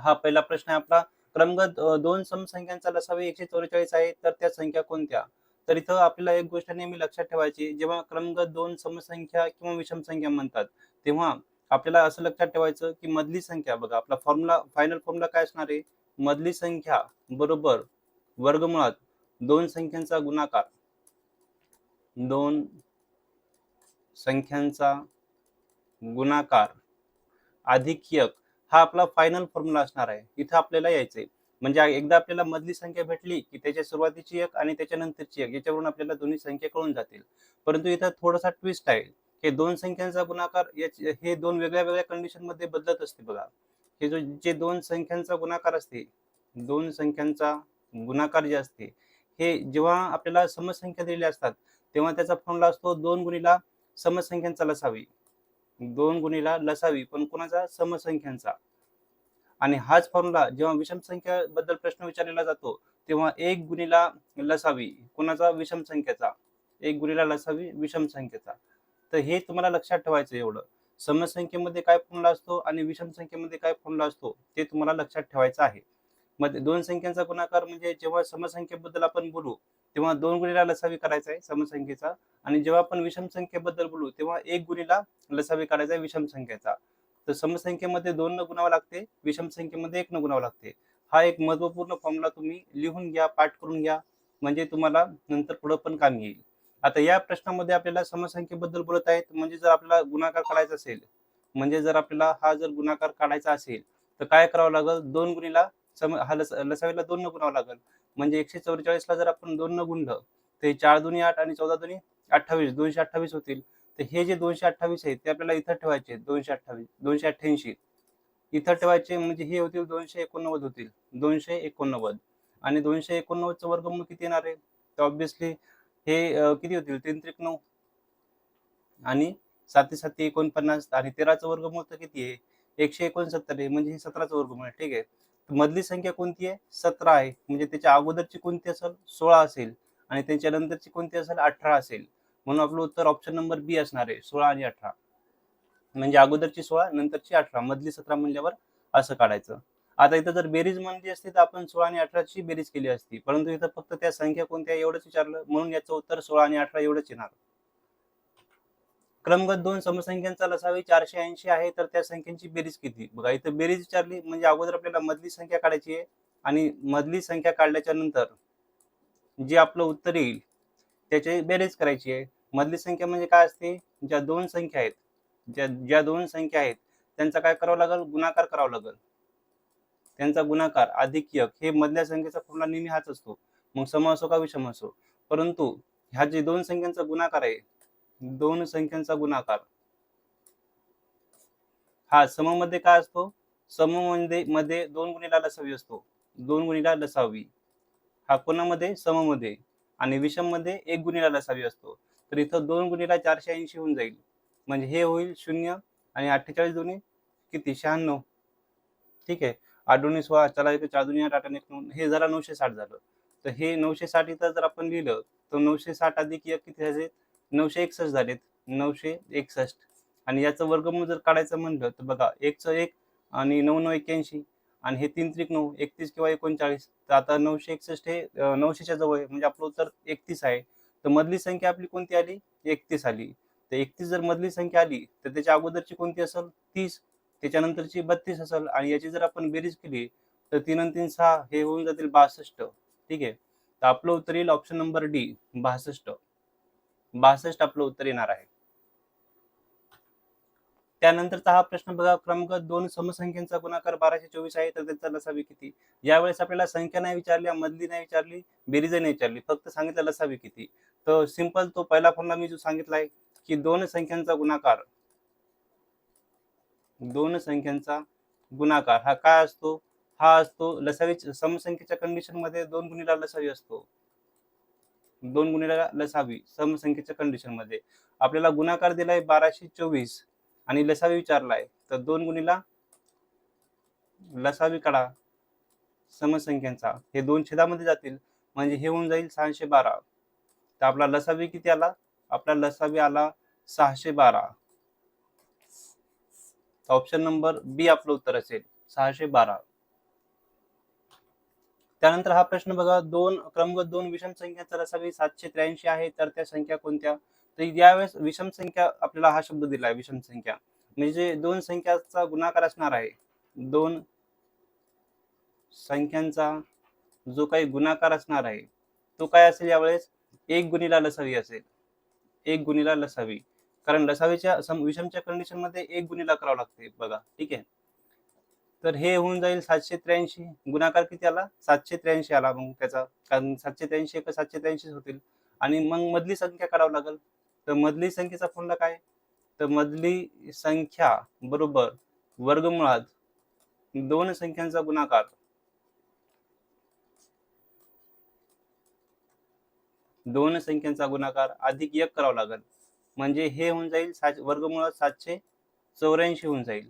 हा पहिला प्रश्न आहे आपला. क्रमांक दोन समसंख्यांचा लसावी 144 आहे, तर त्या संख्या कोणत्या? तर इथं आपल्याला एक गोष्ट नेहमी लक्षात ठेवायची, जेव्हा क्रमांक दोन समसंख्या किंवा विषम संख्या म्हणतात, तेव्हा आपल्याला असं लक्षात ठेवायचं की मधली संख्या बघा, आपला फॉर्म्युला फायनल फॉर्म्युला काय असणार आहे? मधली संख्या बरोबर वर्गमुळात दोन संख्यांचा गुणाकार, दोन संख्यांचा गुणाकार अधिक एक, हा आपला फायनल फॉर्म्युला असणार आहे. इथं आपल्याला यायचंय. म्हणजे एकदा आपल्याला मधली संख्या भेटली की त्याच्या सुरुवातीची एक आणि त्याच्या नंतरची एक, याच्यावरून आपल्याला दोन्ही संख्या कळून जातील. परंतु इथं थोडासा ट्विस्ट आहे. हे दोन संख्यांचा गुणाकार हे दोन वेगळ्या वेगळ्या कंडिशन मध्ये बदलत असते बघा. हे जे दोन संख्यांचा गुणाकार असते, दोन संख्यांचा गुणाकार जे असते, हे जेव्हा आपल्याला समसंख्या दिलेल्या असतात, तेव्हा त्याचा फॉर्म्युला असतो 2 गुणिला समसंख्यांचा लसावी. 2 गुणिला लसावी, पण कोणाचा? समसंख्यांचा. आणि हाच फॉर्म्युला जेव्हा विषम संख्याबद्दल प्रश्न विचारलेला जातो, तेव्हा 1 गुणिला लसावी कोणाचा? विषम संख्येचा. 1 गुणिला लसावी विषम संख्येचा. तर हे तुम्हाला लक्षात ठेवायचं एवढं. समसंख्येमध्ये काय फॉर्म्युला असतो आणि विषम संख्येमध्ये काय फॉर्म्युला असतो, ते तुम्हाला लक्षात ठेवायचं आहे. मध्ये दोन संख्यांचा गुणाकार म्हणजे जेव्हा समसंख्येबद्दल आपण बोलू, तेव्हा 2 गुणिला लसावी करायचा आहे समसंख्येचा, आणि जेव्हा आपण विषम संख्येबद्दल बोलू, तेव्हा 1 गुणिला लसावी काढायचा आहे विषम संख्येचा. तर समसंख्येमध्ये 2 न गुणावं लागते, विषम संख्येमध्ये 1 न गुणावं लागते. हा एक महत्त्वपूर्ण फॉर्म्युला तुम्ही लिहून घ्या, पाठ करून घ्या, म्हणजे तुम्हाला नंतर पुढे पण काम येईल. आता या प्रश्नामध्ये आपल्याला समसंख्येबद्दल बोलत आहेत, म्हणजे जर आपल्याला गुणाकार काढायचा असेल, म्हणजे जर आपल्याला हा जर गुणाकार काढायचा असेल, तर काय करावं लागेल? 2 गुणिला हा लसावीला 2 न गुणावं लागेल. म्हणजे 144 ला जर आपण 2 न गुणलं, ते 4 दुनी 8 आणि 14 दुनी 28, 228 होतील. तर हे जे 228 आहेत, ते आपल्याला इथं ठेवायचे. 228, 288 इथं ठेवायचे, म्हणजे हे होतील 289 होतील. 289 आणि 289 चं वर्गमूळ किती येणार आहे? तर ऑब्व्हियसली हे किती होतील? 3 त्रिक 9 आणि 7 7 49 आणि 13चं वर्गमूळ तर किती आहे? 169 आहे, म्हणजे हे 17चं वर्गमूळ आहे. ठीक आहे. मधली संख्या कोणती आहे? 17 आहे. म्हणजे त्याच्या अगोदरची कोणती असेल? 16 असेल आणि त्याच्या नंतरची कोणती असेल? 18 असेल. म्हणून आपलं उत्तर ऑप्शन नंबर बी असणार आहे, 16 आणि 18. म्हणजे अगोदरची 16 नंतरची 18, मधली 17 म्हणल्यावर असं काढायचं. आता इथं जर बेरीज म्हणली असती तर आपण 16 आणि 18ची बेरीज केली असती, परंतु इथं फक्त त्या संख्या कोणत्या एवढंच विचारलं, म्हणून याचं उत्तर 16 आणि 18 एवढंच येणार. क्रमांक 2 समसंख्यांचा लसावी 480 आहे, तर त्या संख्यांची बेरीज किती? बघा, इथं बेरीज विचारली म्हणजे अगोदर आपल्याला मधली संख्या काढायची आहे, आणि मधली संख्या काढल्याच्या नंतर जे आपलं उत्तर येईल त्याची बेरीज करायची आहे. मधली संख्या म्हणजे काय असते? ज्या दोन संख्या आहेत, ज्या दोन संख्या आहेत, त्यांचा काय करावं लागेल? गुणाकार करावा लागेल. त्यांचा गुणाकार अधिक एक, हे मधल्या संख्येचा फॉर्म्युला नेहमी हाच असतो. मग सम असो का विषम असो. परंतु ह्या जे दोन संख्यांचा गुणाकार आहे, दोन संख्यांचा गुणाकार हा सम मध्ये काय असतो? सम मध्ये 2 गुणिला लसावी असतो. 2 गुणिला लसावी हा कोणामध्ये? सम मध्ये. आणि विषम मध्ये 1 गुणिला लसावी असतो. तर इथं 2 गुणिला 480 होऊन जाईल. म्हणजे हे होईल 0 आणि 48 दोन्ही किती? 96. ठीक आहे. 8 दुनी 16, चला इथे 4 दुनी 8, 8 आणि 1 9, हे जरा 960 झालं. तर हे 960 इथं जर आपण लिहिलं, तर 960 अधिक 1 किती झाले? 961 झालेत. 961 आणि याचं वर्गमूळ जर काढायचं म्हणलं, तर बघा 1चं 1 आणि 9 9 81 आणि हे 3 त्रिक 9, 31 किंवा 39. तर आता 961 हे 900च्या जवळ आहे, म्हणजे आपलं उत्तर 31 आहे. तर मधली संख्या आपली कोणती आली? 31 आली. तर 31 जर मधली संख्या आली, तर त्याच्या अगोदरची कोणती असेल? 30. त्याच्यानंतरची 32 असेल, आणि याची जर आपण बेरीज केली, तर 3 आणि 3 6, हे होऊन जातील 62. ठीक आहे. तर आपलं उत्तर येईल ऑप्शन नंबर डी, 62. 62 आपलं उत्तर येणार आहे. त्यानंतरचा हा प्रश्न बघा, क्रमांक 2 समसंख्यांचा गुणाकार 1224 आहे, तर त्याचा लसावी किती? यावेळेस आपल्याला संख्या नाही विचारली, मधली नाही विचारली, बेरीज नाही विचारली, फक्त सांगितलं लसावी किती. तर सिंपल तो पहिला फॉर्म्युला मी जो सांगितलाय की दोन संख्यांचा गुणाकार, दोन संख्यांचा गुणाकार हा काय असतो? हा असतो लसावी समसंख्येच्या कंडिशन मध्ये 2 गुणिला लसावी असतो. 2 गुणिला लसावी समसंख्येच्या कंडिशन मध्ये आपल्याला गुणाकार दिलाय 1224 आणि लसावी विचारलाय, तर 2 गुणिला लसावी काढा समसंख्यांचा, हे दोन छेदामध्ये जातील, म्हणजे हे होऊन जाईल 612. तर आपला लसावी किती आला? आपला लसावी आला 612. ऑप्शन नंबर बी आपलं उत्तर असेल, 612. त्यानंतर हा प्रश्न बघा, क्रमांक 2 विषम संख्यांचा लसावी 783 आहे, तर त्या संख्या कोणत्या? तर यावेळेस विषम संख्या आपल्याला हा शब्द दिला आहे, विषम संख्या म्हणजे दोन संख्यांचा गुणाकार असणार आहे. दोन संख्यांचा जो काही गुणाकार असणार आहे तो काय असेल यावेळेस? 1 गुणिला लसावी असेल. 1 गुणिला लसावी, कारण लसावीच्या विषमच्या कंडिशन मध्ये 1 गुणिला करावं लागते बघा. ठीक आहे, तर हे होऊन जाईल 783. गुणाकार किती आला? 783 आला मग त्याचा, कारण 783 एक 783 होतील. आणि मग मधली संख्या काढावं लागेल. तर मधली संख्येचा फॉर्म्युला काय? तर मधली संख्या बरोबर वर्गमुळात दोन संख्यांचा गुणाकार. दोन संख्यांचा गुणाकार अधिक 1 करावा लागेल, म्हणजे हे होऊन जाईल वर्गमुळात 784 होऊन जाईल.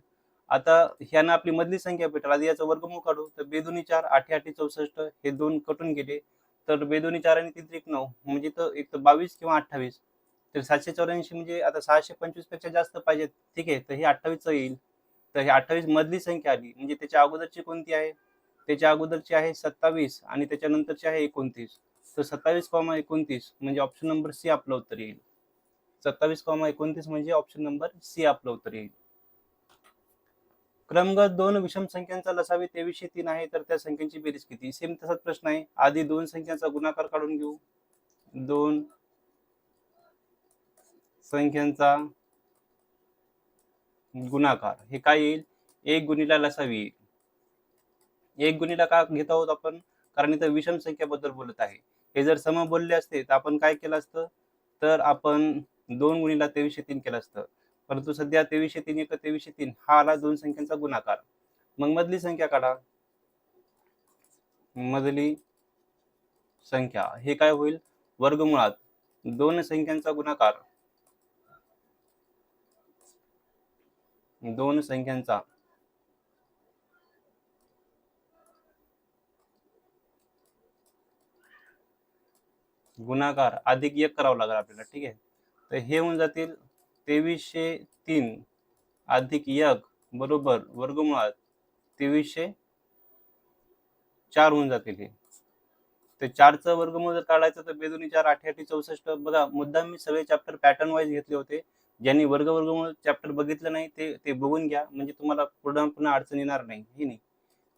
आता ह्यानं आपली मधली संख्या भेटेल. आधी याचं वर्गमूळ काढू. तर 2 दूनी 4, 8 8 64, हे दोन कटून गेले. तर 2 दूनी 4 आणि 3 त्रिक 9, म्हणजे तर एक तर 22 किंवा 28. तर 784 म्हणजे आता 625 पेक्षा जास्त पाहिजे. ठीक आहे, तर हे 28 येईल. तर हे 28 मधली संख्या आली, म्हणजे त्याच्या अगोदरची कोणती आहे? त्याच्या अगोदरची आहे 27 आणि त्याच्यानंतरची आहे 29. तर 27,29 म्हणजे ऑप्शन नंबर सी आपलं उत्तर येईल. 27,29 म्हणजे ऑप्शन नंबर सी आपलं उत्तर येईल. क्रमांक 2 विषम संख्यांचा लसावी 2303 आहे, तर त्या संख्यांची बेरीज किती? सेम तसाच प्रश्न आहे. आधी दोन संख्यांचा गुणाकार काढून घेऊ. दोन संख्यांचा गुणाकार हे काय येईल? 1 गुणिला लसावी येईल. 1 गुणिला का घेत आहोत आपण? कारण इथं विषम संख्याबद्दल बोलत आहे. हे जर सम बोलले असते तर आपण काय केलं असतं? तर आपण 2 गुणिला 2303 केलं असतं. परंतु सध्या 2303 एक 2303 हा आला दोन संख्यांचा गुणाकार. मग मधली संख्या काढा. मधली संख्या हे काय होईल? वर्गमुळात दोन संख्यांचा गुणाकार. दोन संख्यांचा गुणाकार अधिक 1 करावं लागेल आपल्याला. ठीक आहे, तर हे होऊन जातील 2303 अधिक 1 बरोबर वर्गमुळात 2304 होऊन जातील. हे तर 4चं वर्गमूळ जर काढायचं तर 2 दूनी 4, 8 8 64. बघा, मुद्दाम मी सगळे चॅप्टर पॅटर्न वाईज घेतले होते. ज्यांनी वर्गमूळ चॅप्टर बघितलं नाही ते बघून घ्या, म्हणजे तुम्हाला पुन्हा अडचण येणार नाही. हे नाही,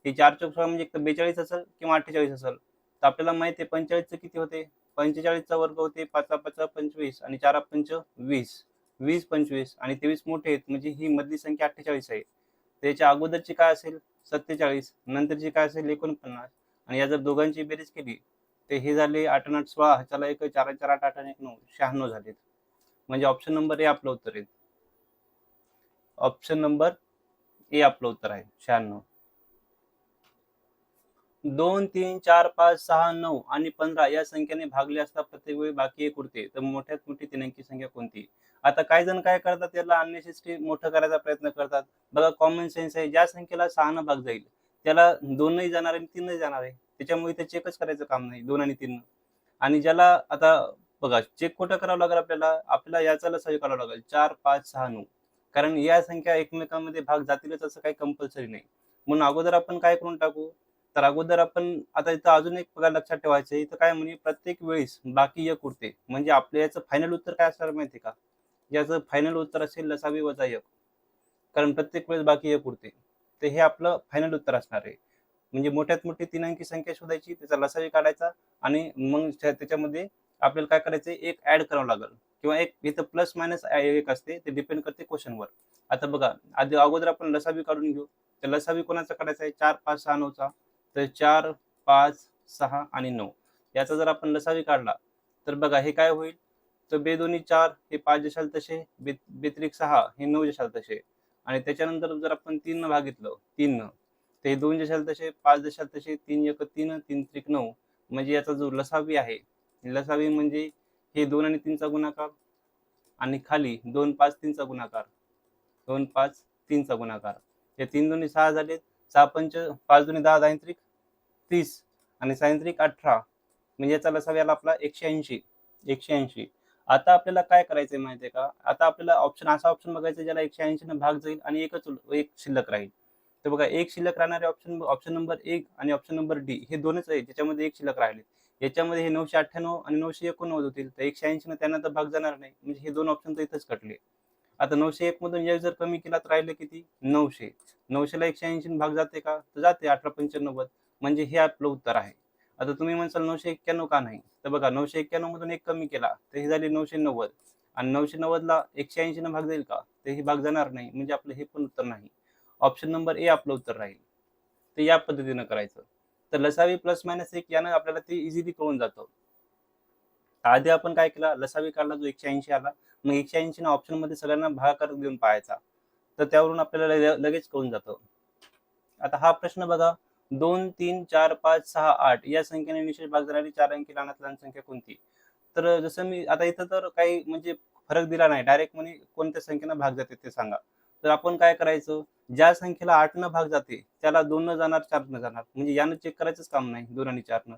हे 4 चौक 16 म्हणजे 42 असेल किंवा 48 असेल. तर आपल्याला माहिती आहे 45चं किती होते? 45चा वर्ग होते 5 5 25 आणि 4 5 20. 20 25 आणि 23 मोठे आहेत, म्हणजे ही मधली संख्या 48 आहे. त्याच्या अगोदरची काय असेल? 47. नंतरची काय असेल? 49. आणि या जर दोघांची बेरीज केली तर हे झाले 8 8 16. चला एक 4 4 8 8 1 9 96 झालेत. म्हणजे ऑप्शन नंबर ए आपलं उत्तर आहे. ऑप्शन नंबर ए आपलं उत्तर आहे 96. 2 3 4 5 6 9 आणि 15 या संख्येने भागले असता प्रत्येक वेळी बाकी एक उरते, तर मोठ्यात मोठी तीन अंकी संख्या कोणती? आता काही जण काय करतात, त्याला अननेसेसरी मोठं करायचा प्रयत्न करतात. बघा, कॉमन सेन्स आहे. ज्या संख्येला 6 न भाग जाईल त्याला 2 नाही जाणार आणि 3 नाही जाणार आहे. त्याच्यामुळे ते चेकच करायचं काम नाही 2 आणि 3. आणि ज्याला आता बघा चेक कुठं करावं लागेल आपल्याला याचा लसावी काढावं लागेल 4 5 6 9, कारण या संख्या एकमेकांमध्ये भाग जातीलच असं काही कंपल्सरी नाही. म्हणून अगोदर आपण काय करून टाकू? तर अगोदर आपण आता इथं अजून एक बघा लक्षात ठेवायचं, इथं काय म्हणे प्रत्येक वेळेस बाकी एक उरते, म्हणजे आपल्या याचं फायनल उत्तर काय असणार माहिती का? याचं फायनल उत्तर असेल लसावी वजा 1, कारण प्रत्येक वेळेस बाकी एक उरते. तर हे आपलं फायनल उत्तर असणार आहे. म्हणजे मोठ्यात मोठी तीन अंकी संख्या शोधायची, त्याचा लसावी काढायचा आणि मग त्याच्यामध्ये आपल्याला काय करायचं, एक ऍड करावं लागेल किंवा एक इथं प्लस मायनस एक असते, ते डिपेंड करते क्वेश्चनवर. आता बघा, अगोदर आपण लसावी काढून घेऊ. तर लसावी कोणाचा काढायचा आहे? 4 5 6 9चा. तर 4 5 6 आणि 9 याचा जर आपण लसावी काढला तर बघा हे काय होईल? तर 2 दूनी 4 हे 5 जशाल तसे, बेत्रिक 6 हे 9 जशाल तसे, आणि त्याच्यानंतर जर आपण 3 न भागितलं 3 न, ते 2 जशाल तसे, 5 जशाल तसे, 3 1 3 3 त्रिक 9, म्हणजे याचा जो लसावी आहे, लसावी म्हणजे हे 2 आणि 3चा गुणाकार आणि खाली 2 5 3चा गुणाकार, 2 5 3चा गुणाकार. हे 3 दूनी 6 झालेत, 6 पंच 5 दूनी 10 10 त्रिक 30 आणि 6 त्रिक 18, म्हणजे याचा लसावी आला आपला 180. 180. आता आपल्याला काय करायचंय माहितीये का? आता आपल्याला असा ऑप्शन बघायचा ज्याला 180 न भाग जाईल आणि एक शिल्लक राहील. तर बघा एक शिल्लक राहणारे ऑप्शन नंबर 1 आणि ऑप्शन नंबर डी हे दोनच आहे ज्याच्यामध्ये एक शिल्लक राहिले. याच्यामध्ये हे 998 आणि 989 होतील, तर 180 त्यांना तर भाग जाणार नाही, म्हणजे हे दोन ऑप्शन तर इथंच कटले. आता 901 मधून एक जर कमी केला तर राहिले किती? 900. 900 ला 180 भाग जाते का? तर जाते 1895, म्हणजे हे आपलं उत्तर आहे. आता तुम्ही म्हणसाल 991 का नाही? तर बघा 991 मधून एक कमी केला तर हे झाले 990 आणि 990 ला 180 न भाग जाईल का? तर हे भाग जाणार नाही, म्हणजे आपलं हे पण उत्तर नाही. ऑप्शन नंबर ए आपलं उत्तर राहील. तर या पद्धतीनं करायचं. तर लसावी प्लस मायनस 1 यानं आपल्याला ते इझिली कळून जातं. आधी आपण काय केलं, लसावी काढला जो 180 आला, मग 180 ना ऑप्शन मध्ये सगळ्यांना भागाकार देऊन पाहायचा, तर त्यावरून आपल्याला लगेच कळून जातं. आता हा प्रश्न बघा, 2 3 4 5 6 8 या संख्येने निशेष भाग जाणारी 4 अंकी लहानात लहान संख्या कोणती? तर जसं मी आता इथं तर काही म्हणजे फरक दिला नाही, डायरेक्ट म्हणे कोणत्या संख्येनं भाग जाते ते सांगा. तर आपण काय करायचं, ज्या संख्येला 8 न भाग जाते त्याला 2 न जाणार 4 न जाणार, म्हणजे यानं चेक करायचंच काम नाही 2 आणि 4 न.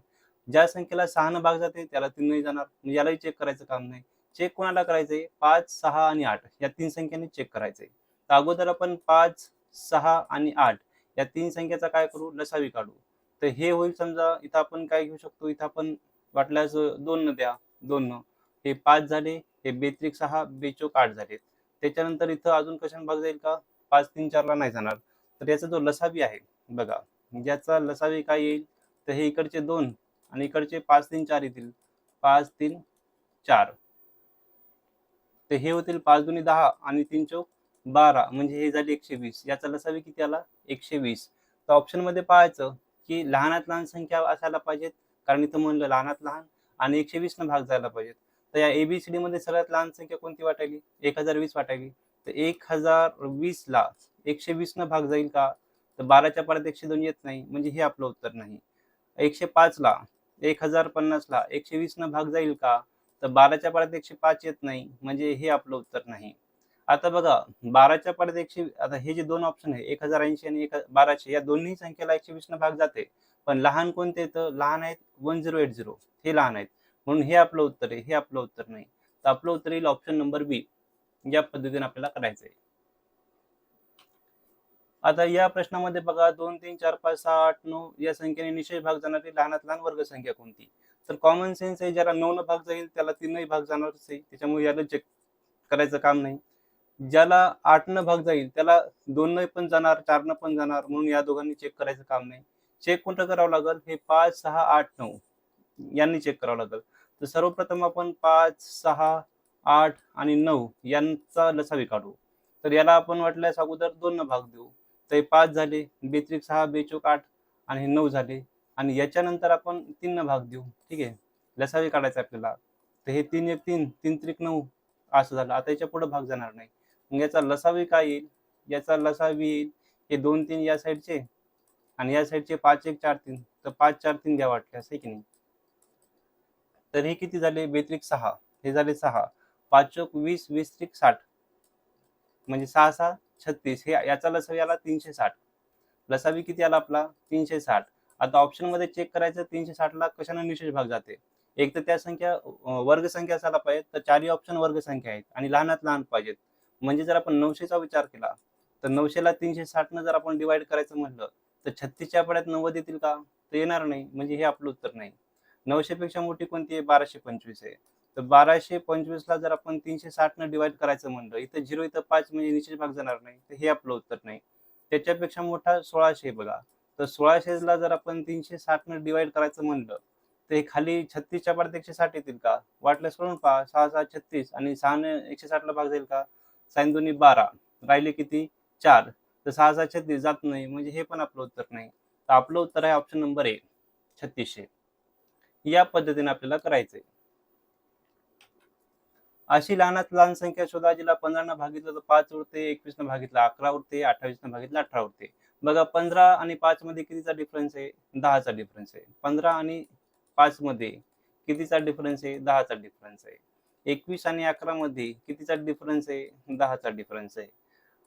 ज्या संख्येला 6 न भाग जाते त्याला 3 नाही जाणार, म्हणजे यालाही चेक करायचं काम नाही. चेक कोणाला करायचंय? 5 6 आणि 8 या तीन संख्यांनी चेक करायचंय. तर अगोदर आपण 5 6 आणि 8 या तीन संख्येचा काय करू, लसावी काढू. तर हे होईल समजा, इथं आपण काय घेऊ शकतो, इथं आपण वाटल्यास 2 न द्या, 2 न हे 5 झाले, हे बेत्रिक 6 बेचोक 8 झाले. त्याच्यानंतर इथं अजून कशाने भाग जाईल का? 5 3 4 ला नाही जाणार. तर याचा जो लसावी आहे बघा, ज्याचा लसावी काय येईल, तर हे इकडचे 2 आणि इकडचे 5 3 4 येतील, 5 3 4. तर हे होतील 5 दुनी 10 आणि 3 चौक 12, म्हणजे हे झाले 120. याचा लसावी किती आला? 120. तर ऑप्शन मध्ये पाहायचं की लहानात लहान संख्या असायला पाहिजेत, कारण इथं म्हणलं लहानात लहान आणि 120 न भाग जायला पाहिजेत. तर या एबीसीडी मध्ये सगळ्यात लहान संख्या कोणती वाटायली? 1020 वाटायली. तर 1020 ला 120 न भाग जाईल का? तर 12च्या पाड्यात 102 येत नाही, म्हणजे हे आपलं उत्तर नाही. 105 ला 1050 ला 120 न भाग जाईल का? तर 12च्या पाड्यात 105 येत नाही, म्हणजे हे आपलं उत्तर नाही. आता बघा 12च्या पाड्यात 100, आता हे जे दोन ऑप्शन आहे 1080 आणि 1200 या दोन्ही संख्येला 120 न भाग जाते, पण लहान कोणते येतं? लहान आहेत 1080, हे लहान आहेत, म्हणून हे आपलं उत्तर आहे, हे आपलं उत्तर नाही. तर आपलं उत्तर येईल ऑप्शन नंबर बी. या पद्धतीने आपल्याला करायचं आहे. आता या प्रश्नामध्ये बघा 2 3 4 5 6 8 9 या संख्येने निशेष भाग जाणारी लहानात लहान वर्ग संख्या कोणती? तर कॉमन सेन्स आहे, ज्याला 9 न भाग जाईल त्याला 3 भाग जाणारच आहे, त्याच्यामुळे याला चेक करायचं काम नाही. ज्याला 8 न भाग जाईल त्याला 2 न पण जाणार 4 न पण जाणार, म्हणून या दोघांनी चेक करायचं काम नाही. चेक कोणतं करावं लागेल? हे 5 6 8 9 यांनी चेक करावं लागेल. तर सर्वप्रथम आपण 5 6 8 आणि 9 यांचा लसावी काढू. तर याला आपण वाटल्यास अगोदर 2 न भाग देऊ. तर हे 5 झाले, बेत्रिक 6 बेचोक 8 आणि हे 9 झाले, आणि याच्यानंतर आपण 3 न भाग देऊ. ठीक आहे, लसावी काढायचं आपल्याला. तर हे 3 1 3 3 त्रिक 9 असं झालं. आता याच्या पुढे भाग जाणार नाही, मग याचा लसावी काय येईल? याचा लसावी येईल हे 2 3 या साईडचे आणि या साईडचे 5 1 4 3, तर 5 4 3 द्या वाटल्यास, आहे की नाही. तर हे किती झाले? बेत्रिक 6, हे झाले 6, 5 चौक 20 20 त्रिक 60, म्हणजे 6 6 36, हे याचा लसावी आला 360. लसावी किती आला आपला? 360. आता ऑप्शन मध्ये चेक करायचं 360 ला कशाने निशेष भाग जाते. एक तर त्या संख्या वर्ग संख्या असायला पाहिजेत, तर चारही ऑप्शन वर्ग संख्या आहेत आणि लहानात लहान पाहिजेत. म्हणजे जर आपण 900चा विचार केला तर 900 ला 360 न जर आपण डिवाइड करायचं म्हटलं तर 36च्या पाड्यात 90 येतील का? तर येणार नाही, म्हणजे हे आपलं उत्तर नाही. 900 पेक्षा मोठी कोणती आहे? 1225 आहे. तर 1225 ला जर आपण 360 न डिवाइड करायचं म्हणलं, इथं 0 इथं 5, म्हणजे निशेष भाग जाणार नाही, तर हे आपलं उत्तर नाही. त्याच्यापेक्षा मोठा 1600 बघा. तर 1600 ला जर आपण 360 न डिवाइड करायचं म्हणलं तर हे खाली 36च्या पाड्यात 160 येतील का? वाटल्यास करून पहा. 6 6 36 आणि 6 ने 160 ला भाग जाईल का? 6 2 12, राहिले किती? 4. तर 6 6 36 जात नाही, म्हणजे हे पण आपलं उत्तर नाही. तर आपलं उत्तर आहे ऑप्शन नंबर ए, 3600. या पद्धतीने आपल्याला करायचंय. अशी लहानात लहान संख्या शोधा जिला 15 न भागितलं तर 5 उरते, 21 न भागितलं 11 उरते, 28 न भागितलं 18 उरते. बघा 15 आणि 5 मध्ये कितीचा डिफरन्स आहे? 10चा डिफरन्स आहे. 15 आणि 5 मध्ये कितीचा डिफरन्स आहे? 10चा डिफरन्स आहे. 21 आणि 11 मध्ये कितीचा डिफरन्स आहे? 10चा डिफरन्स आहे.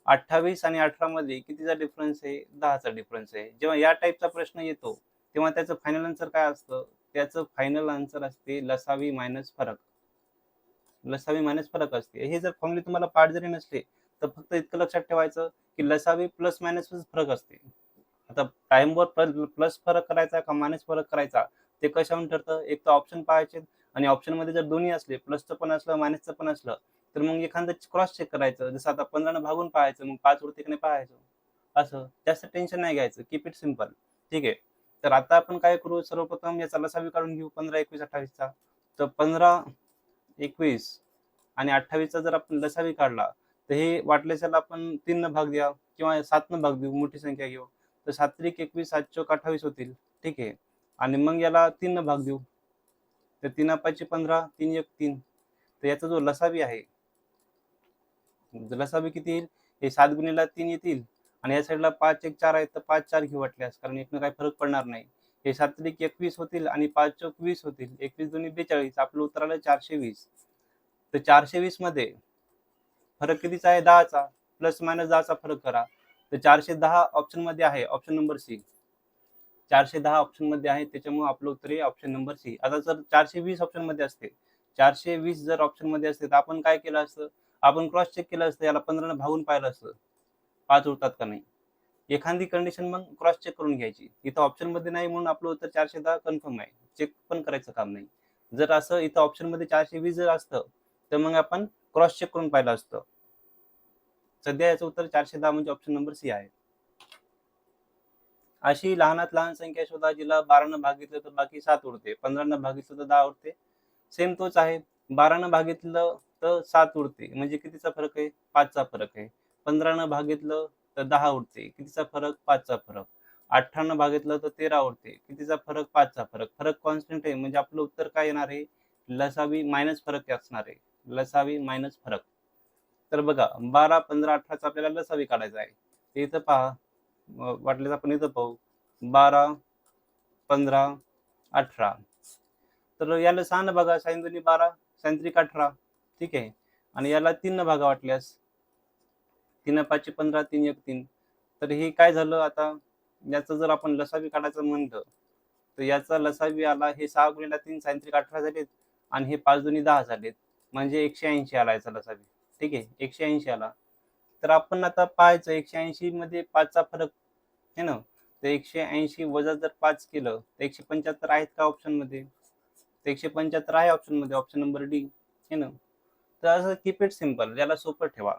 28 आणि 18 मध्ये कितीचा डिफरन्स आहे? 10चा डिफरन्स आहे. जेव्हा या टाईपचा प्रश्न येतो तेव्हा त्याचं फायनल आन्सर काय असतं? त्याचं फायनल आन्सर असते लसावी मायनस फरक. लसावी मायनस फरक असते. हे जर फॉर्म्युले तुम्हाला पाठ जरी नसले तर फक्त इतकं लक्षात ठेवायचं की लसावी प्लस मायनसच फरक असते. आता टाईमवर प्लस फरक करायचा का मायनस फरक करायचा ते कशावरून ठरतं? एक तर ऑप्शन पाहायचे आणि ऑप्शनमध्ये जर दोन्ही असले, प्लसचं पण असलं, मायनसचं पण असलं, तर मग एखादं क्रॉस चेक करायचं. जसं आता 15 न भागून पाहायचं, मग 5 उरते की नाही पाहायचं. असं. जास्त टेन्शन नाही घ्यायचं. Keep it simple. ठीक आहे. तर आता आपण काय करू? सर्वप्रथम याचा लसावी काढून घेऊ 15, 21, 28 चा. तर 15, 21 आणि 28 चा जर आपण लसावी काढला, तर हे वाटल्यास याला आपण 3 न भाग द्या किंवा 7 न भाग देऊ, मोठी संख्या घेऊ. तर 7 त्रिक 21, 7 चौक 28 होतील. ठीक आहे. आणि मग याला 3 न भाग देऊ. तर 3 पाची 15, 3 एक 3. तर याचा जो लसावी आहे, लसावी किती येईल? हे 7 गुणिले 3 येतील आणि या साईडला 5 एक 4 आहेत, तर 5 4 घेऊ वाटल्यास, कारण एकनं काही फरक पडणार नाही. हे 7 त्रिक 21 होतील आणि 5 चौक 20 होतील. 21 दुनी 42. आपलं उत्तर आलं 420. तर 420 मध्ये फरक कितीचा आहे? 10चा. प्लस मायनस 10चा फरक करा. तर 410 ऑप्शनमध्ये आहे, ऑप्शन नंबर सी. 410 ऑप्शनमध्ये आहे, त्याच्यामुळे आपलं उत्तर आहे ऑप्शन नंबर सी. आता जर 420 ऑप्शनमध्ये असते, 420 जर ऑप्शनमध्ये असते, तर आपण काय केलं असतं? आपण क्रॉस चेक केलं असतं, याला 15 भागून पाहिलं असतं, 5 उरतात का नाही. एखादी कंडिशन मग क्रॉस चेक करून घ्यायची. इथं ऑप्शनमध्ये नाही म्हणून आपलं उत्तर 410 कन्फर्म आहे. चेक पण करायचं काम नाही. जर असं इथं ऑप्शनमध्ये 420 जर असतं, तर मग आपण क्रॉस चेक करून पाहिलं असतं. सध्या याचं उत्तर 410 म्हणजे ऑप्शन नंबर सी आहे. अशी लहानात लहान संख्या शोधा जिला 12 न भागितलं तर बाकी 7 उरते, 15 न भागितलं तर 10 उरते. सेम तोच आहे. 12 न भागितलं तर 7 उरते, म्हणजे कितीचा फरक आहे? 5 चा फरक आहे. 15 न भागितलं तर 10 उरते, कितीचा फरक? 5 चा फरक. 18 न भागितलं तर 13 उरते, कितीचा फरक? 5 चा फरक. फरक कॉन्स्टंट आहे, म्हणजे आपलं उत्तर काय येणार आहे? लसावी मायनस फरक असणार आहे. लसावी मायनस फरक. तर बघा 12, 15, 18 चा आपल्याला लसावी काढायचा आहे. इथं पहा, वाटल्यास आपण इथं पाहू 12, 15, 18. तर याला 6 न बघा, 6 दुनी 12, 6 त्रिक 18. ठीक आहे. आणि याला 3 न बघा वाटल्यास, 3 पाची 15, 3 एक 3. तर हे काय झालं आता? याचं जर आपण लसावी काढायचं म्हणलं, तर याचा लसावी आला, हे 6 गुणिले 3 sin त्रिक 18 झालेत आणि हे 5 दुनी 10 झालेत, म्हणजे 180 आला याचा लसावी. ठीक आहे. 180 आला. तर आपण आता पाहायचं 180 मध्ये 5 चा फरक आहे ना. तर 180 वजा जर 5 केलं तर 175 आहेत का ऑप्शनमध्ये? तर 175 आहे ऑप्शनमध्ये, ऑप्शन नंबर डी आहे ना. तर असं कीप इट सिंपल, याला सोपं ठेवा.